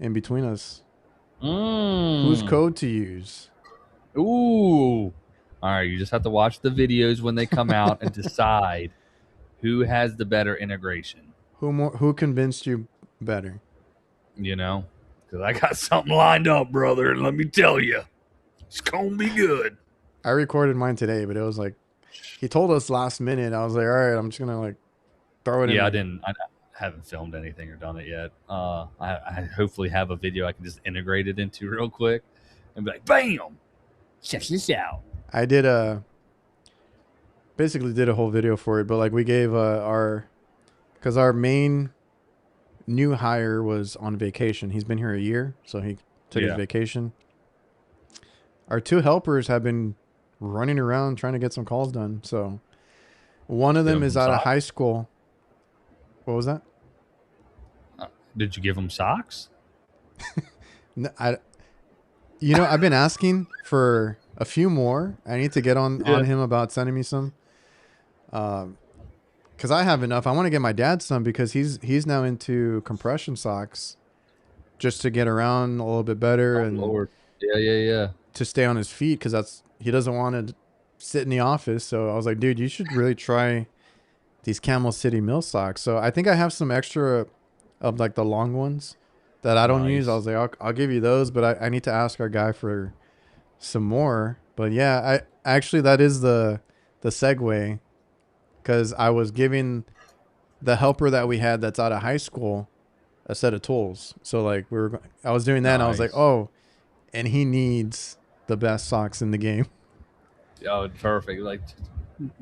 in between us. Mm. Whose code to use? Ooh. All right, you just have to watch the videos when they come out and decide who has the better integration. Who convinced you better? You know, because I got something lined up, brother, and let me tell you, it's gonna be good. I recorded mine today, but it was like he told us last minute. I was like, all right, I'm just gonna like throw it in. Yeah, I haven't filmed anything or done it yet. I hopefully have a video I can just integrate it into real quick and be like, bam, check this out. I did basically did a whole video for it, but like we gave because our main new hire was on vacation. He's been here a year, so he took his vacation. Our 2 helpers have been running around trying to get some calls done. So one of them is out of high school. What was that? Did you give them socks? No, I've been asking for a few more. I need to get on him about sending me some. Because I have enough. I want to get my dad some because he's now into compression socks just to get around a little bit better and Lord. Yeah. To stay on his feet because he doesn't want to sit in the office. So I was like, dude, you should really try these Camel City Mill socks. So I think I have some extra of like the long ones that I don't use. I was like, I'll give you those, but I need to ask our guy for some more. But yeah, that is the segue, because I was giving the helper that we had that's out of high school a set of tools. So like I was doing that and I was like, oh, and he needs the best socks in the game. Oh, perfect. Like,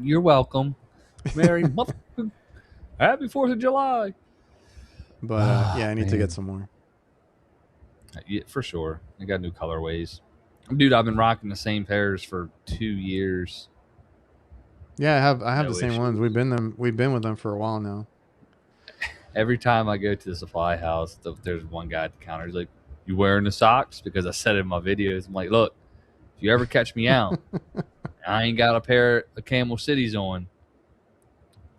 you're welcome. Merry Happy 4th of July. But yeah, I need to get some more. Yeah, for sure. I got new colorways. Dude, I've been rocking the same pairs for 2 years. Yeah, I have the same ones. We've been with them for a while now. Every time I go to the supply house, there's one guy at the counter. He's like, "You wearing the socks?" Because I said it in my videos. I'm like, "Look, if you ever catch me out, I ain't got a pair of Camel Cities on.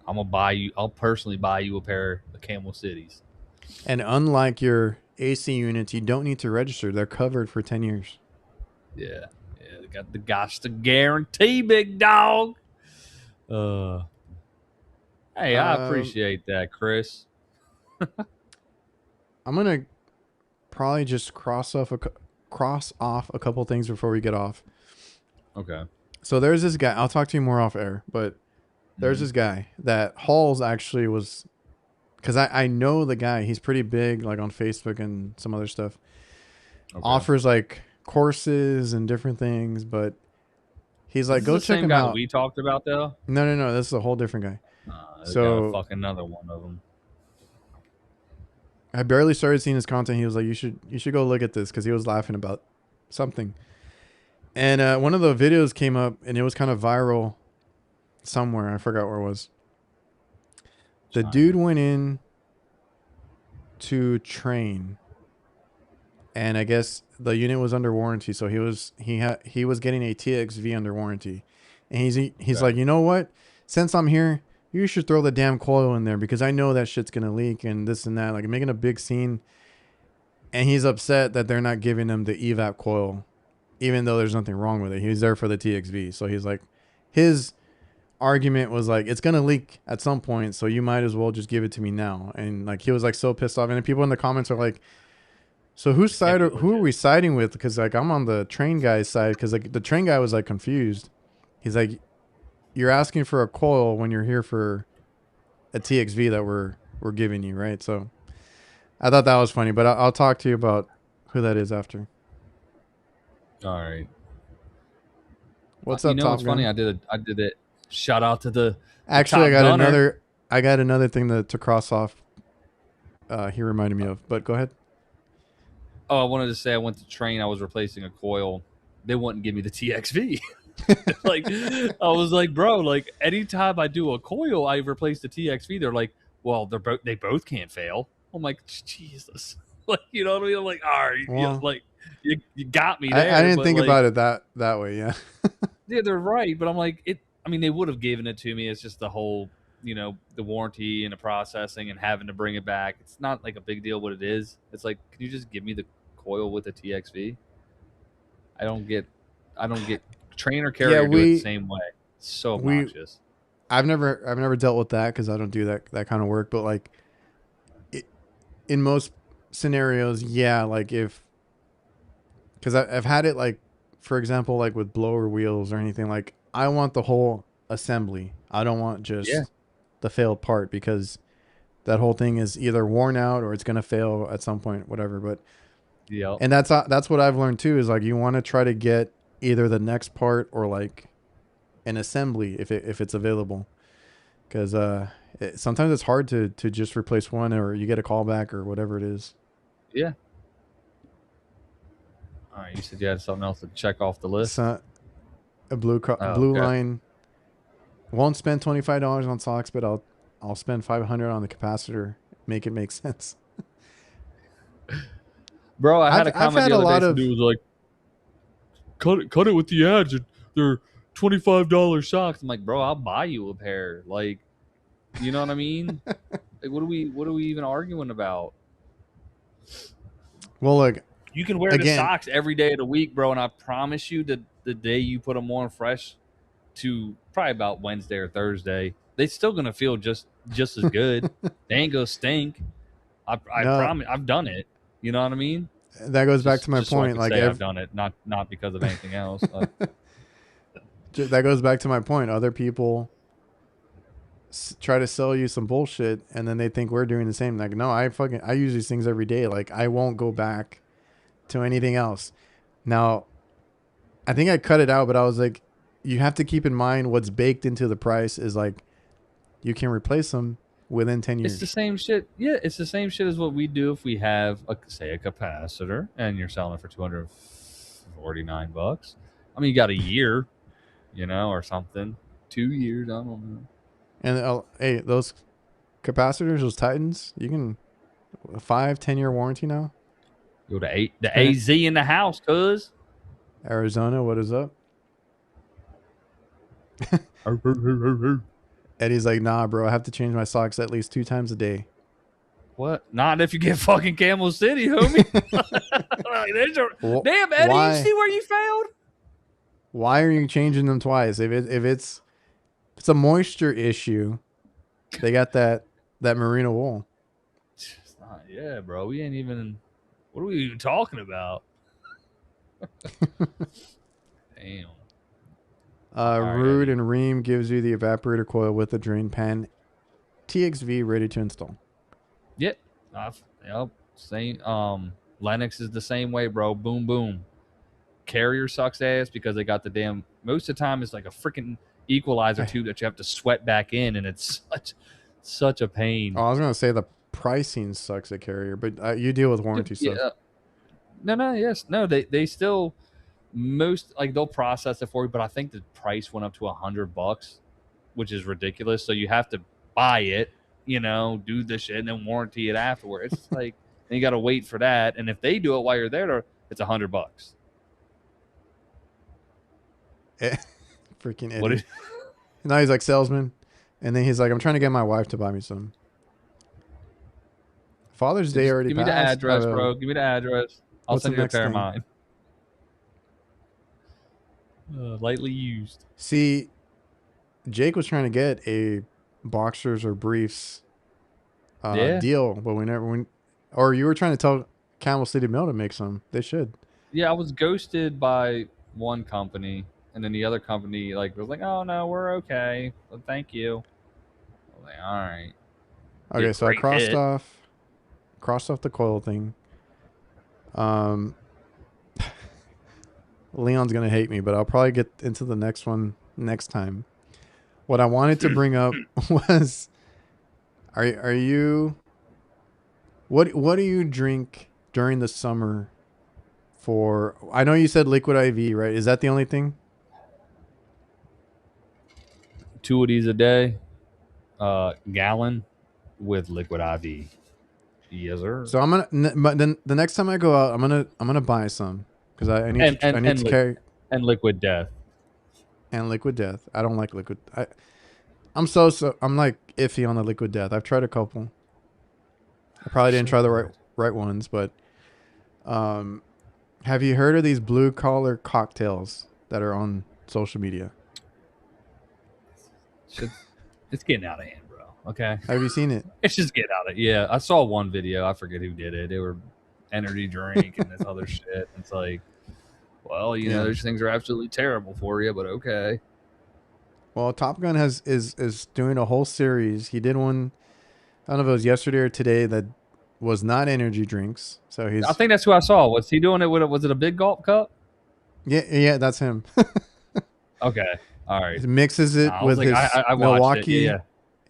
I'll personally buy you a pair of Camel Cities." And unlike your AC units, you don't need to register. They're covered for 10 years. Yeah. They got the gosh to guarantee, big dog. Hey, I appreciate that, Chris. I'm gonna probably just cross off a couple things before we get off. Okay. So there's this guy. I'll talk to you more off air, but there's this guy that Halls actually was, because I know the guy. He's pretty big, like on Facebook and some other stuff. Okay. Offers like courses and different things, but he's like, go check him out. We talked about though. No, this is a whole different guy. So fuck another one of them. I barely started seeing his content. He was like, you should go look at this, because he was laughing about something. And one of the videos came up and it was kind of viral somewhere. I forgot where it was. The dude went in to train, and I guess the unit was under warranty, so he was getting a TXV under warranty. And he's like, you know what? Since I'm here, you should throw the damn coil in there, because I know that shit's gonna leak and this and that. Like, making a big scene. And he's upset that they're not giving him the evap coil, even though there's nothing wrong with it. He was there for the TXV. So he's like, his argument was like, it's gonna leak at some point, so you might as well just give it to me now. And like, he was like so pissed off. And then people in the comments are like, so who are we siding with? Because like, I'm on the train guy's side, because like the train guy was like confused. He's like, you're asking for a coil when you're here for a TXV that we're giving you, right? So I thought that was funny, but I'll talk to you about who that is after. All right. What's up, Top what's funny? I did it. Shout out to the Actually, I got another thing to cross off. He reminded me of, but go ahead. Oh, I wanted to say I went to train. I was replacing a coil. They wouldn't give me the TXV. Like, I was like, bro, like anytime I do a coil, I replace the TXV. They're like, well, they both can't fail. I'm like, Jesus. Like, you know what I mean? I'm like, all right, Well, you got me there. I didn't but think like, about it that way. Yeah. yeah, they're right, but I'm like, it. I mean, they would have given it to me. It's just the whole, the warranty and the processing and having to bring it back. It's not like a big deal what it is. It's like, can you just give me the coil with the TXV? I don't get Trainer Yeah, Carrier do it the same way. It's so we obnoxious. I've never dealt with that because I don't do that kind of work. But like, in most scenarios, yeah, like because I've had it like, for example, like with blower wheels or anything, like I want the whole assembly. I don't want Yeah. just the failed part because that whole thing is either worn out or it's gonna fail at some point, whatever. But Yeah. and that's what I've learned too is like you want to try to get either the next part or like an assembly if it's available because sometimes it's hard to just replace one or you get a callback or whatever it is. Yeah. All right. You said you had something else to check off the list. So a blue Okay. line won't spend $25 on socks, but I'll spend $500 on the capacitor. Make it make sense. Bro, I had a I've comment had the a other lot day. Some of dude was like, cut it with the ads. They're $25 socks. I'm like, bro, I'll buy you a pair. Like, you know what I mean? Like, what are we even arguing about? well, look, You can wear the again, socks every day of the week, bro, and I promise you that the day you put them on fresh to probably about Wednesday or Thursday, they still gonna feel just as good. They ain't gonna stink. I no, promise. I've done it. You know what I mean? that goes back to my Just so I point. can Like say I've done it, not because of anything else. that goes back to my point. Other people try to sell you some bullshit, and then they think we're doing the same. Like, no, I use these things every day. Like, I won't go back to anything else. Now, I think I cut it out, but I was like, you have to keep in mind what's baked into the price is like you can replace them within 10 years. It's the same shit. Yeah, it's the same shit as what we do if we have, say, a capacitor, and you're selling it for $249. I mean, you got a year, or something. 2 years, I don't know. And hey, those capacitors, those Titans, you can 5-10 year warranty now. Go to the AZ in the house, cuz. Arizona, what is up? Eddie's like, nah, bro, I have to change my socks at least 2 times a day. What? Not if you get fucking Camel City, homie. Damn, Eddie, you see where you failed? Why are you changing them twice? If it's a moisture issue, they got that merino wool. Yeah, bro. We ain't even. What are we even talking about? Damn. Rude and Ream gives you the evaporator coil with the drain pan. TXV ready to install. Yep. Yep. Same. Lennox is the same way, bro. Boom, boom. Carrier sucks ass because they got the damn. Most of the time, it's like a freaking equalizer tube that you have to sweat back in, and it's such a pain. Oh, I was gonna say the pricing sucks at Carrier, but you deal with warranty stuff. No. They still most they'll process it for you, but I think the price went up to $100, which is ridiculous. So you have to buy it, do the shit and then warranty it afterwards. It's like, and you got to wait for that. And if they do it while you're there, it's $100. Freaking Eddie. Now he's like salesman, and then he's like, I'm trying to get my wife to buy me some. Father's Day already passed. Give me the address, bro. Give me the address. I'll send you a pair of mine. Lightly used. See, Jake was trying to get a boxers or briefs deal, but we never. Or you were trying to tell Camel City Mill to make some. They should. Yeah, I was ghosted by one company, and then the other company was like, "Oh no, we're okay. Well, thank you." I was like, "All right." Okay, so I crossed off the coil thing. Leon's gonna hate me, but I'll probably get into the next one next time. What I wanted to bring up was, are you? What do you drink during the summer? For I know you said liquid IV, right? Is that the only thing? 2 of these a day, gallon with liquid IV. Yes, sir. So but then the next time I go out, I'm gonna buy some because I need to carry and Liquid Death and Liquid Death. I don't like liquid. I'm I'm like iffy on the Liquid Death. I've tried a couple. I probably didn't try the right ones, but have you heard of these blue collar cocktails that are on social media? It's getting out of hand, bro. Okay. Have you seen it? It's just getting out of. Yeah, I saw one video. I forget who did it. They were energy drink and this other shit. It's like, well, you know, those things are absolutely terrible for you, but okay. Well, Top Gun is doing a whole series. He did one, I don't know if it was yesterday or today, that was not energy drinks. So I think that's who I saw. Was he doing it with? Was it a big gulp cup? Yeah, that's him. Okay, all right. He mixes it with his Milwaukee. It,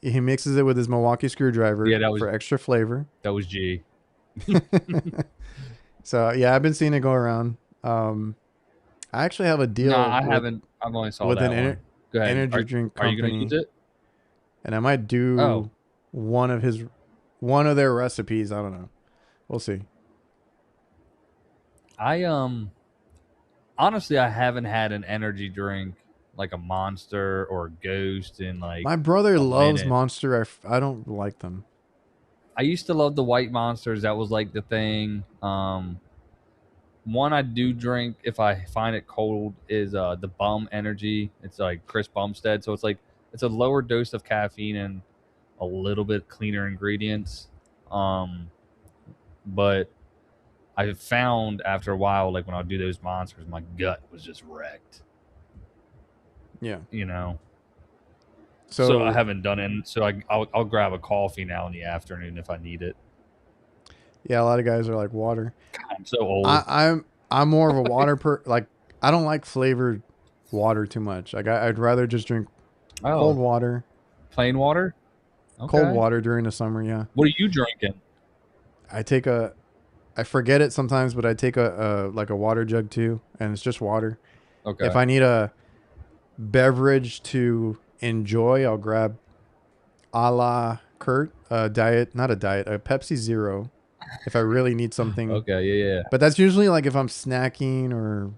yeah. He mixes it with his Milwaukee screwdriver for extra flavor. That was G. So yeah, I've been seeing it go around. I actually have a deal. No, I haven't. I've only saw that one. Go ahead. Energy drink company. Are you going to use it? And I might do one of their recipes. I don't know. We'll see. Honestly, I haven't had an energy drink like a Monster or a Ghost in like. My brother loves Monster. I don't like them. I used to love the white Monsters. That was like the thing. One I do drink if I find it cold is the Bum Energy. It's like Chris Bumstead, so it's a lower dose of caffeine and a little bit cleaner ingredients. But I found after a while, like when I do those Monsters, my gut was just wrecked. Yeah, you know. So I haven't done it. So I'll grab a coffee now in the afternoon if I need it. Yeah, a lot of guys are like water. God, I'm so old. I'm more of a water like I don't like flavored water too much. Like I'd rather just drink cold water. Plain water? Okay. Cold water during the summer, yeah. What are you drinking? I forget it sometimes, but I take a water jug too, and it's just water. Okay. If I need a beverage to enjoy, I'll grab a la Kurt, a Pepsi Zero. If I really need something. Okay, yeah. But that's usually like if I'm snacking or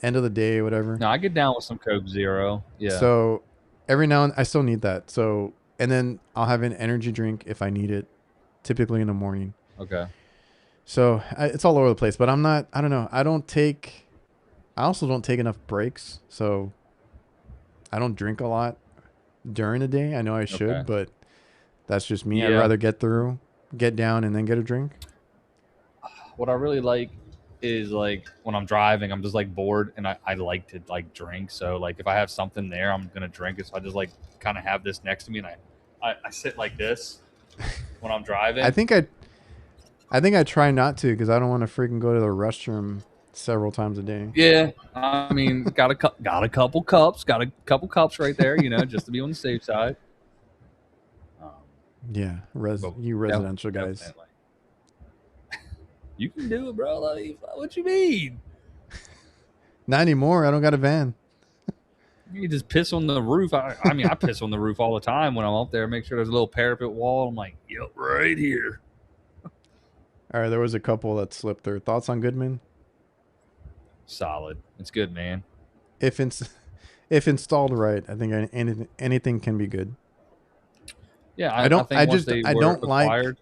end of the day, whatever. No, I get down with some Coke Zero. Yeah. So every now and I still need that. So, and then I'll have an energy drink if I need it, typically in the morning. Okay. So it's all over the place, but I don't know. I also don't take enough breaks. So I don't drink a lot during the day. I know I should, but that's just me. Yeah. I'd rather get down and then get a drink. What I really like is like when I'm driving, I'm just like bored and I like to like drink. So like if I have something there, I'm going to drink it. So I just like kind of have this next to me and I sit like this when I'm driving. I think I try not to because I don't want to freaking go to the restroom several times a day. Yeah. I mean, got a couple cups right there, you know, just to be on the safe side. Yeah. You residential guys. Definitely. You can do it, bro. Like, what you mean? Not anymore. I don't got a van. You can just piss on the roof. I mean, I piss on the roof all the time when I'm up there. Make sure there's a little parapet wall. I'm like, yep, right here. All right, there was a couple that slipped through. Thoughts on Goodman? Solid. It's good, man. If installed right, I think anything can be good. Yeah, I don't like.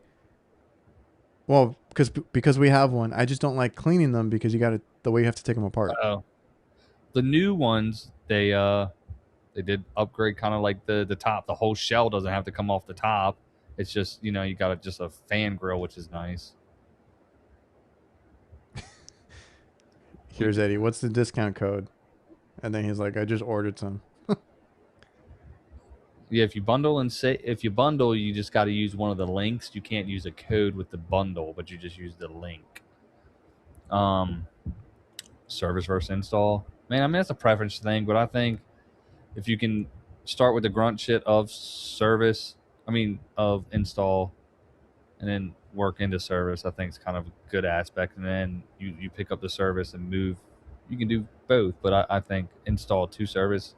Well, because we have one, I just don't like cleaning them because the way you have to take them apart. Oh, the new ones they did upgrade kind of like the top. The whole shell doesn't have to come off the top. It's just you got just a fan grill, which is nice. Here's Eddie. What's the discount code? And then he's like, I just ordered some. Yeah, if you bundle, you just got to use one of the links. You can't use a code with the bundle, but you just use the link. Service versus install. Man, I mean, that's a preference thing, but I think if you can start with the grunt shit of of install, and then work into service, I think it's kind of a good aspect. And then you pick up the service and move. You can do both, but I think install to service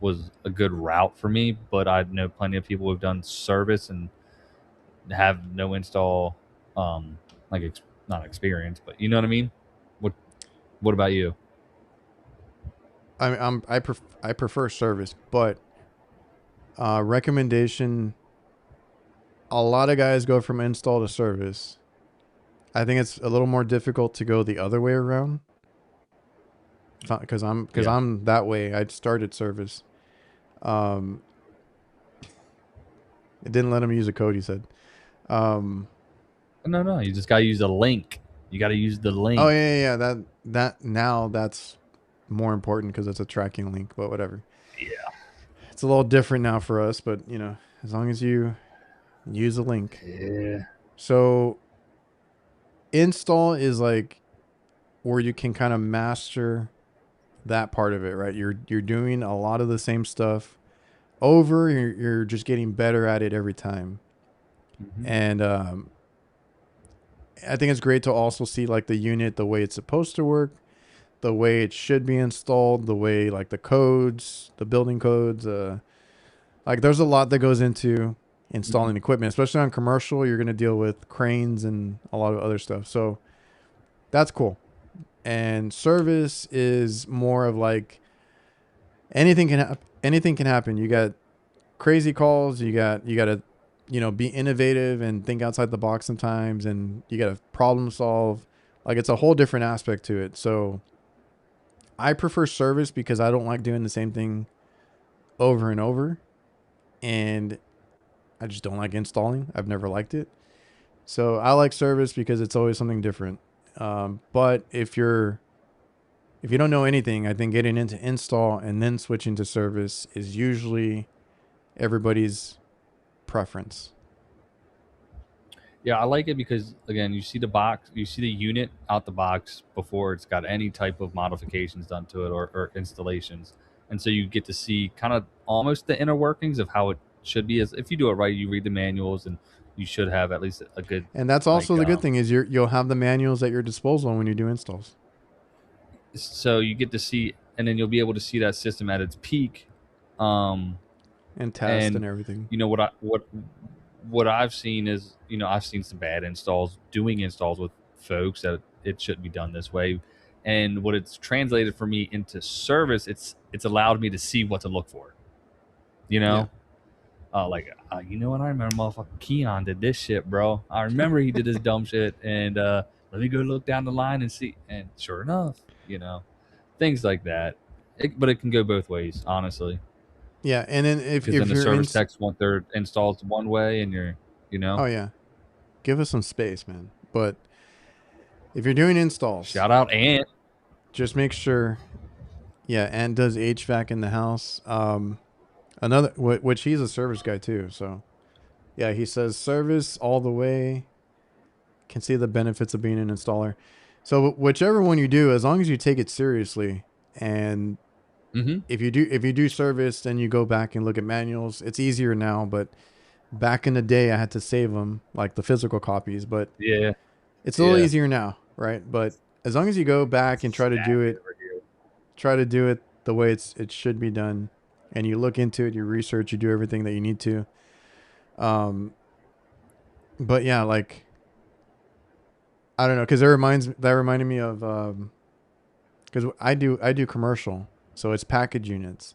was a good route for me, but I know plenty of people who've done service and have no install not experience, but you know what I mean. What about you? I prefer service, but recommendation. A lot of guys go from install to service. I think it's a little more difficult to go the other way around. Because I'm that way. I started service. Um, it didn't let him use a code. He said. No, you just gotta use the link. You gotta use the link. Oh yeah. That now that's more important because it's a tracking link. But whatever. Yeah. It's a little different now for us, but as long as you use a link. Yeah. So install is like where you can kind of master that part of it, right? You're doing a lot of the same stuff over. You're just getting better at it every time. Mm-hmm. And I think it's great to also see like the unit, the way it's supposed to work, the way it should be installed, the way like the codes, the building codes, like there's a lot that goes into installing equipment, especially on commercial. You're going to deal with cranes and a lot of other stuff. So that's cool. And service is more of like anything can happen. You got crazy calls. You got to, be innovative and think outside the box sometimes. And you got to problem solve. Like it's a whole different aspect to it. So I prefer service because I don't like doing the same thing over and over. And I just don't like installing. I've never liked it. So I like service because it's always something different. But if you don't know anything, I think getting into install and then switching to service is usually everybody's preference. Yeah, I like it because again, you see the box, you see the unit out the box before it's got any type of modifications done to it or installations. And so you get to see kind of almost the inner workings of how it should be. As if you do it right, you read the manuals and you should have at least a good. And that's also the good thing is you'll have the manuals at your disposal when you do installs. So you get to see, and then you'll be able to see that system at its peak, and test and everything. What I've seen is, I've seen some bad installs doing installs with folks that it shouldn't be done this way, and what it's translated for me into service, it's allowed me to see what to look for. Yeah. You know what? I remember motherfucking Keon did this shit, bro. I remember he did this dumb shit, and let me go look down the line and see. And sure enough, things like that. But it can go both ways, honestly. Yeah, and then if the service techs want their installs one way, and you're. Oh yeah, give us some space, man. But if you're doing installs, shout out Ant. Just make sure. Yeah, Ant does HVAC in the house. Which he's a service guy too. So, yeah, he says service all the way. Can see the benefits of being an installer. So whichever one you do, as long as you take it seriously, and if you do service, then you go back and look at manuals. It's easier now, but back in the day, I had to save them, like the physical copies. But yeah, it's a little easier now, right? But as long as you go back and try to do it the way it should be done, and you look into it, you research, you do everything that you need to. But yeah, like I don't know, because that reminded me of because I do commercial, so it's package units.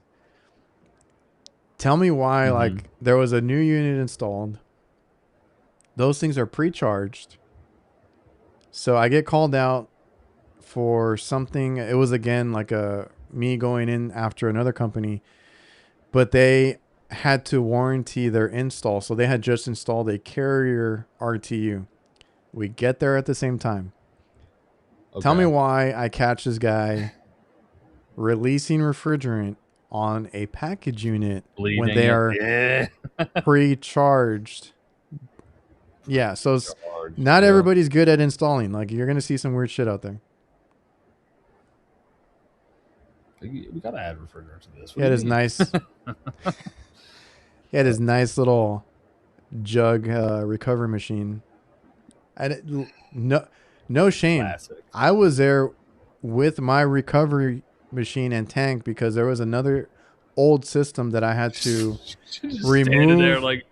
Tell me why, like there was a new unit installed. Those things are pre-charged. So I get called out for something. It was again like me going in after another company, but they had to warranty their install. So they had just installed a carrier RTU. We get there at the same time. Okay. Tell me why I catch this guy releasing refrigerant on a package unit when they are pre-charged. Yeah, so not everybody's good at installing. Like you're going to see some weird shit out there. We got to add refrigerant to this. He had his nice he had his nice little jug recovery machine. No shame. Classic. I was there with my recovery machine and tank because there was another old system that I had to remove. Standing there like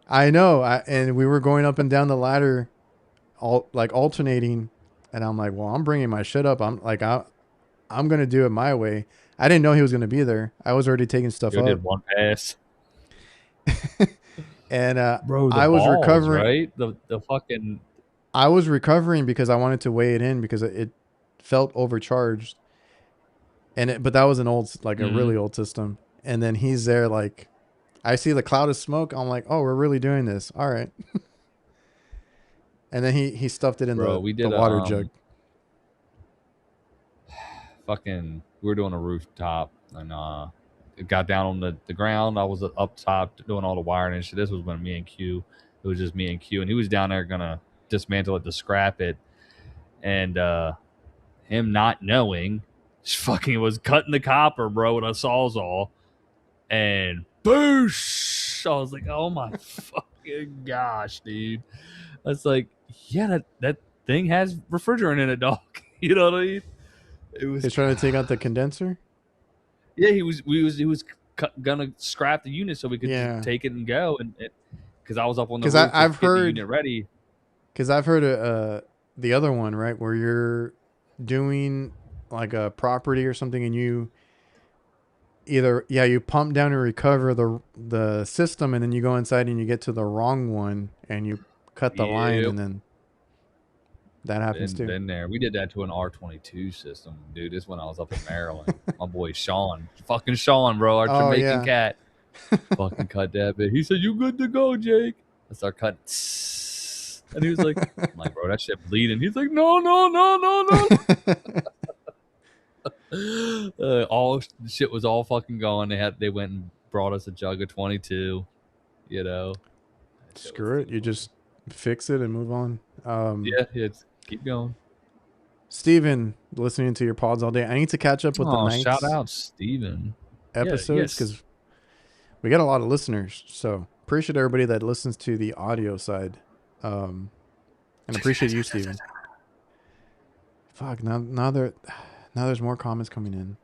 I know, and we were going up and down the ladder alternating, and I'm like, well, I'm bringing my shit up. I'm gonna do it my way. I didn't know he was gonna be there. I was already taking stuff Yo up, did one pass. and Bro, the I was balls, recovering. right? The fucking I was recovering because I wanted to weigh it in because it felt overcharged, but that was an a really old system. And then he's there, like, I see the cloud of smoke. I'm like, oh, we're really doing this. All right. And then he stuffed it in bro, the we the did water jug. fucking we were doing a rooftop and it got down on the ground. I was up top doing all the wiring and shit. This was when me and Q, it was just me and Q, and he was down there gonna dismantle it to scrap it, and him not knowing, just fucking was cutting the copper, bro, with a sawzall, and boosh! I was like, oh my fucking gosh, dude. That's like, yeah, that thing has refrigerant in it, dog. You know what I mean? It was He's trying to take out the condenser. yeah, he was gonna scrap the unit so we could just Yeah, take it and go, and because I was up on the because roof I've just getting the heard unit ready. because I've heard the other one, right, where you're doing like a property or something, and you you pump down and recover the system, and then you go inside and you get to the wrong one and you cut the line, Yep. and then that happens too. Been there. We did that to an R22 system, dude. This when I was up in Maryland. My boy Sean, fucking Sean, bro, our Oh, Jamaican yeah. cat, fucking cut that bit. He said, "You good to go, Jake?" I start cutting, and he was like, "I'm like, bro, that shit bleeding." He's like, "No, no, no, no, no." All shit was all fucking going. They went and brought us a jug of 22. You know, Screw it. You just fix it and move on. yeah, it's keep going. Steven, listening to your pods all day. I need to catch up with the Oh, shout Knights out Steven. episodes because we got a lot of listeners. So appreciate everybody that listens to the audio side. And appreciate you, Steven. Fuck, now there's more comments coming in.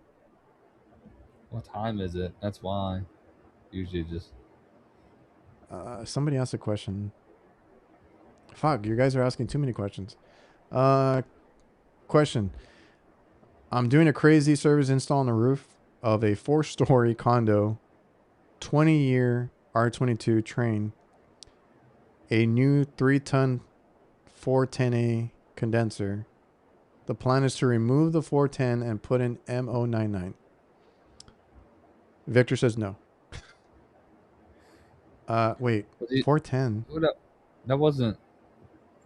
What time is it? That's why. Usually just Somebody asked a question. Fuck, you guys are asking too many questions. Question. I'm doing a crazy service install on the roof of a 4-story condo, 20-year R22 train, a new 3-ton 410A condenser. The plan is to remove the 410 and put in M099. Victor says no. Wait, 410. That wasn't.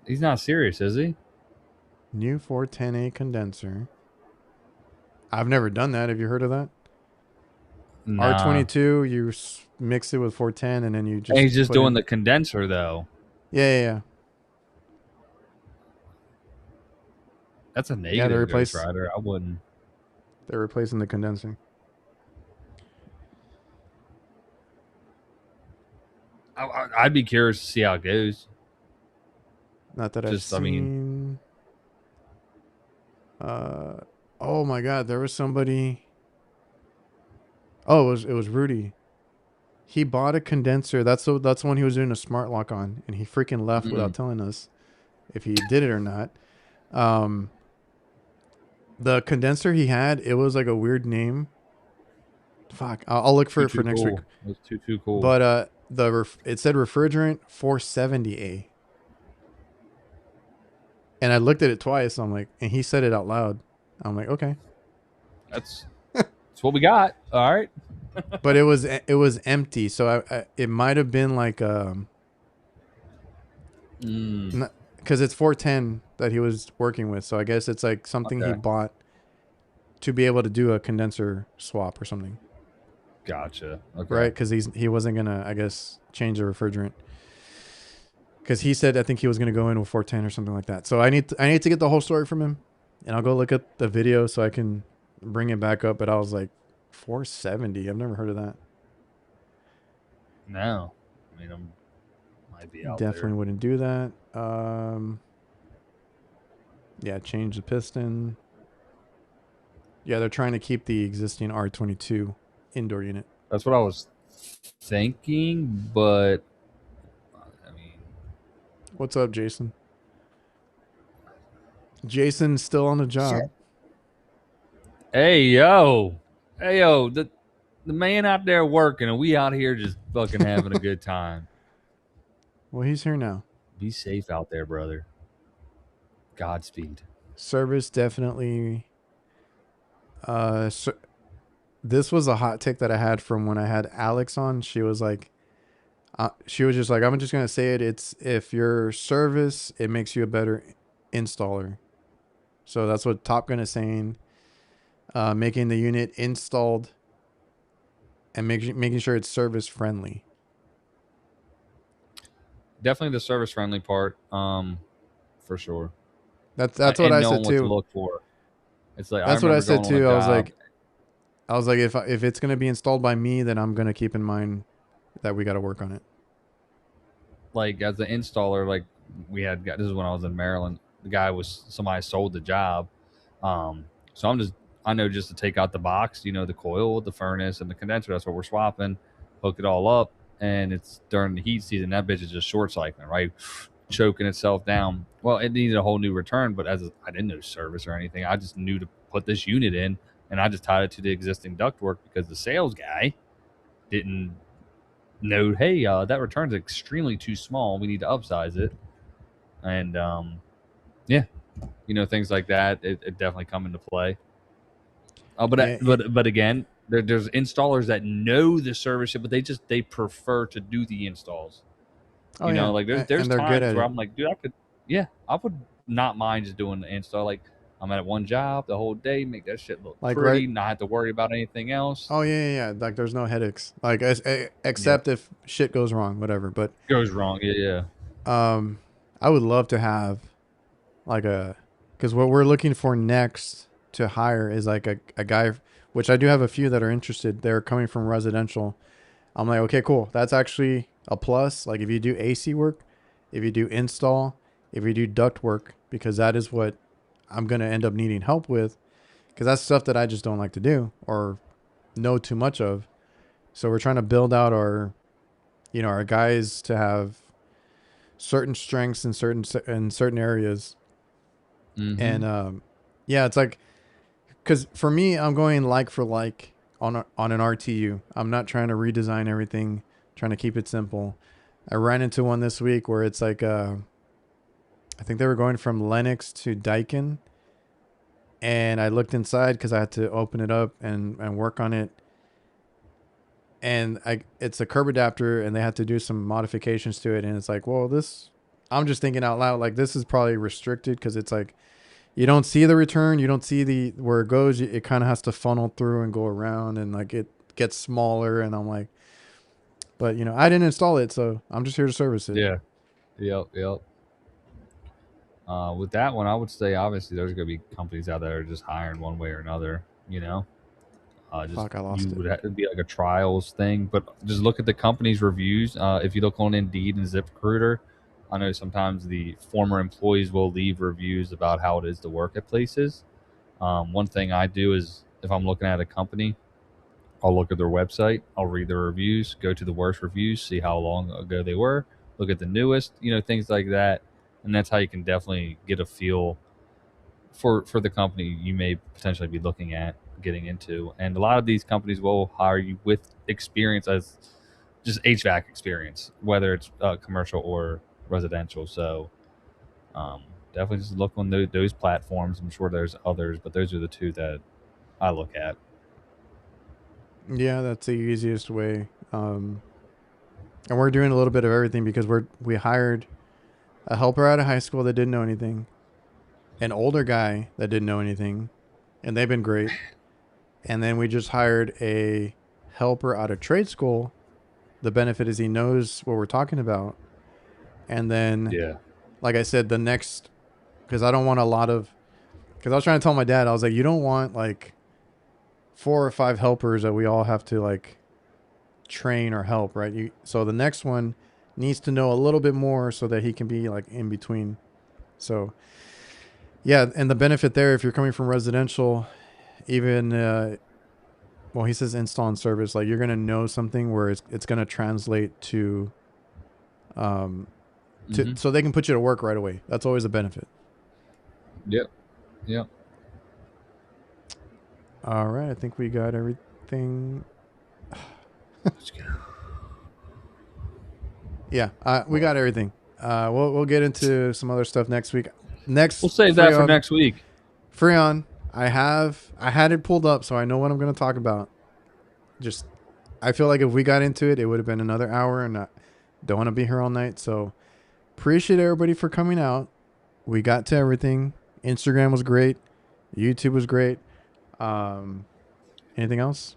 He's not serious, is he? New 410A condenser. I've never done that. Have you heard of that? Nah. R22, you mix it with 410, and then you just. And he's just doing the condenser, though. Yeah. That's a negative. They replace. Rider. I wouldn't. They're replacing the condenser. I'd be curious to see how it goes. Not that I've seen. Oh my God, there was somebody. Oh, it was Rudy. He bought a condenser. That's the one he was doing a smart lock on, and he freaking left without telling us if he did it or not. The condenser he had, it was like a weird name. Fuck, I'll look for it for next week. It was too cool. But it said refrigerant 470A. And I looked at it twice. I'm like, and he said it out loud. I'm like, okay. That's what we got. All right. But it was empty, so it might have been like because it's 410 that he was working with. So I guess it's like something he bought to be able to do a condenser swap or something. Gotcha. Okay. Right, because he wasn't gonna, I guess, change the refrigerant. Because he said I think he was gonna go in with 410 or something like that. So I need to get the whole story from him, and I'll go look at the video so I can bring it back up. But I was like, 470. I've never heard of that. No, I mean might be out Definitely there. wouldn't do that. Yeah, change the piston. Yeah, they're trying to keep the existing R22 indoor unit. That's what I was thinking, but I mean, What's up, Jason? Jason's still on the job. Shit. Hey yo, the man out there working, and we out here just fucking having a good time. Well, he's here now. Be safe out there, brother. Godspeed. Service definitely. This was a hot take that I had from when I had Alex on. She was just like, I'm just gonna say it. It's if your service, it makes you a better installer. So that's what Top Gun is saying. Making the unit installed and making sure it's service friendly. Definitely the service friendly part, for sure. That's what I said knowing what to too. look for. It's like That's what I said too. I was like, if it's gonna be installed by me, then I'm gonna keep in mind that we got to work on it. Like as an installer, like this is when I was in Maryland. The guy was somebody sold the job, so I know just to take out the box, the coil, the furnace, and the condenser. That's what we're swapping. Hook it all up, and it's during the heat season. That bitch is just short cycling, right? Choking itself down. Well, it needed a whole new return, but I didn't know service or anything. I just knew to put this unit in, and I just tied it to the existing ductwork because the sales guy didn't know, hey, that return's extremely too small. We need to upsize it. And yeah, things like that. It definitely come into play. But again, there's installers that know the service shit, but they prefer to do the installs. Oh, yeah. Like there's times where it. I'm like, dude, I would not mind just doing the install. Like I'm at one job the whole day, make that shit look Like, pretty, right? not have to worry about anything else. Oh yeah. Like there's no headaches. Like except if shit goes wrong, whatever. But Goes wrong, yeah. I would love to have like because what we're looking for next to hire is like a guy, which I do have a few that are interested. They're coming from residential. I'm like, okay, cool. That's actually a plus. Like if you do AC work, if you do install, if you do duct work, because that is what I'm going to end up needing help with, because that's stuff that I just don't like to do or know too much of. So we're trying to build out our guys to have certain strengths in certain areas. Mm-hmm. And yeah, it's like, because for me, I'm going like for like on an RTU. I'm not trying to redesign everything, trying to keep it simple. I ran into one this week where it's like I think they were going from Lennox to Daikin, and I looked inside because I had to open it up and work on it. And it's a curb adapter, and they had to do some modifications to it. And it's like, well, I'm just thinking out loud, like this is probably restricted because it's like you don't see the return, you don't see where it goes. It kind of has to funnel through and go around, and like it gets smaller. And I'm like, but I didn't install it, so I'm just here to service it. Yeah. Yep. With that one, I would say obviously there's going to be companies out there that are just hiring one way or another. Fuck, I lost it. It'd be like a trials thing, but just look at the company's reviews. If you look on Indeed and ZipRecruiter, I know sometimes the former employees will leave reviews about how it is to work at places. One thing I do is if I'm looking at a company, I'll look at their website, I'll read their reviews, go to the worst reviews, see how long ago they were, look at the newest, things like that. And that's how you can definitely get a feel for the company you may potentially be looking at getting into. And a lot of these companies will hire you with experience as just HVAC experience, whether it's commercial or residential. So definitely just look on those platforms. I'm sure there's others, but those are the two that I look at. Yeah, that's the easiest way. And we're doing a little bit of everything because we hired a helper out of high school that didn't know anything, an older guy that didn't know anything, and they've been great. And then we just hired a helper out of trade school. The benefit is he knows what we're talking about. And then, like I said, because I don't want because I was trying to tell my dad, I was like, you don't want like 4 or 5 helpers that we all have to like train or help, right? So the next one needs to know a little bit more so that he can be like in between. So yeah, and the benefit there, if you're coming from residential, even well, he says install and service, like you're gonna know something where it's gonna translate to so they can put you to work right away. That's always a benefit. Yep. Yep. All right, I think we got everything. Let's go. Yeah, we got everything. We'll get into some other stuff next week. Next, We'll save that for next week. Freon, I had it pulled up, so I know what I'm going to talk about. Just, I feel like if we got into it, it would have been another hour, and I don't want to be here all night. So, appreciate everybody for coming out. We got to everything. Instagram was great. YouTube was great. Anything else?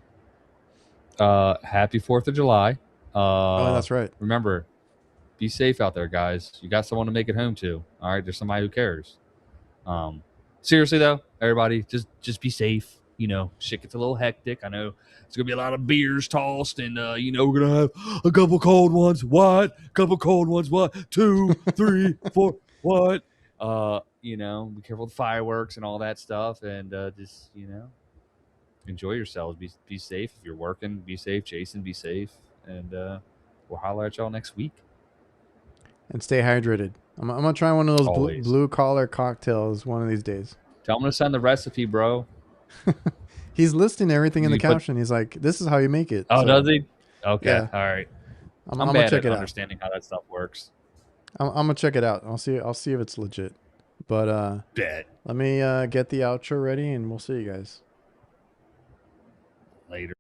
Happy 4th of July. Oh, that's right. Remember, be safe out there, guys. You got someone to make it home to. All right, there's somebody who cares. Seriously though, everybody, just be safe. You know, shit gets a little hectic. I know it's gonna be a lot of beers tossed, and you know, we're gonna have a couple cold ones. What? Couple cold ones. What? 2, 3, 4. What? You know, be careful with fireworks and all that stuff, and just, you know, enjoy yourselves. Be safe. If you're working, be safe. Jason, be safe, and we'll holler at y'all next week. And stay hydrated. I'm gonna try one of those blue collar cocktails one of these days. Tell him to send the recipe, bro. He's listing everything in the caption. He's like, "This is how you make it." Oh, so, does he? Okay, yeah. all right. I'm gonna bad check at it understanding how that stuff works. I'm gonna check it out. I'll see if it's legit. But Bet. let me get the outro ready, and we'll see you guys Later.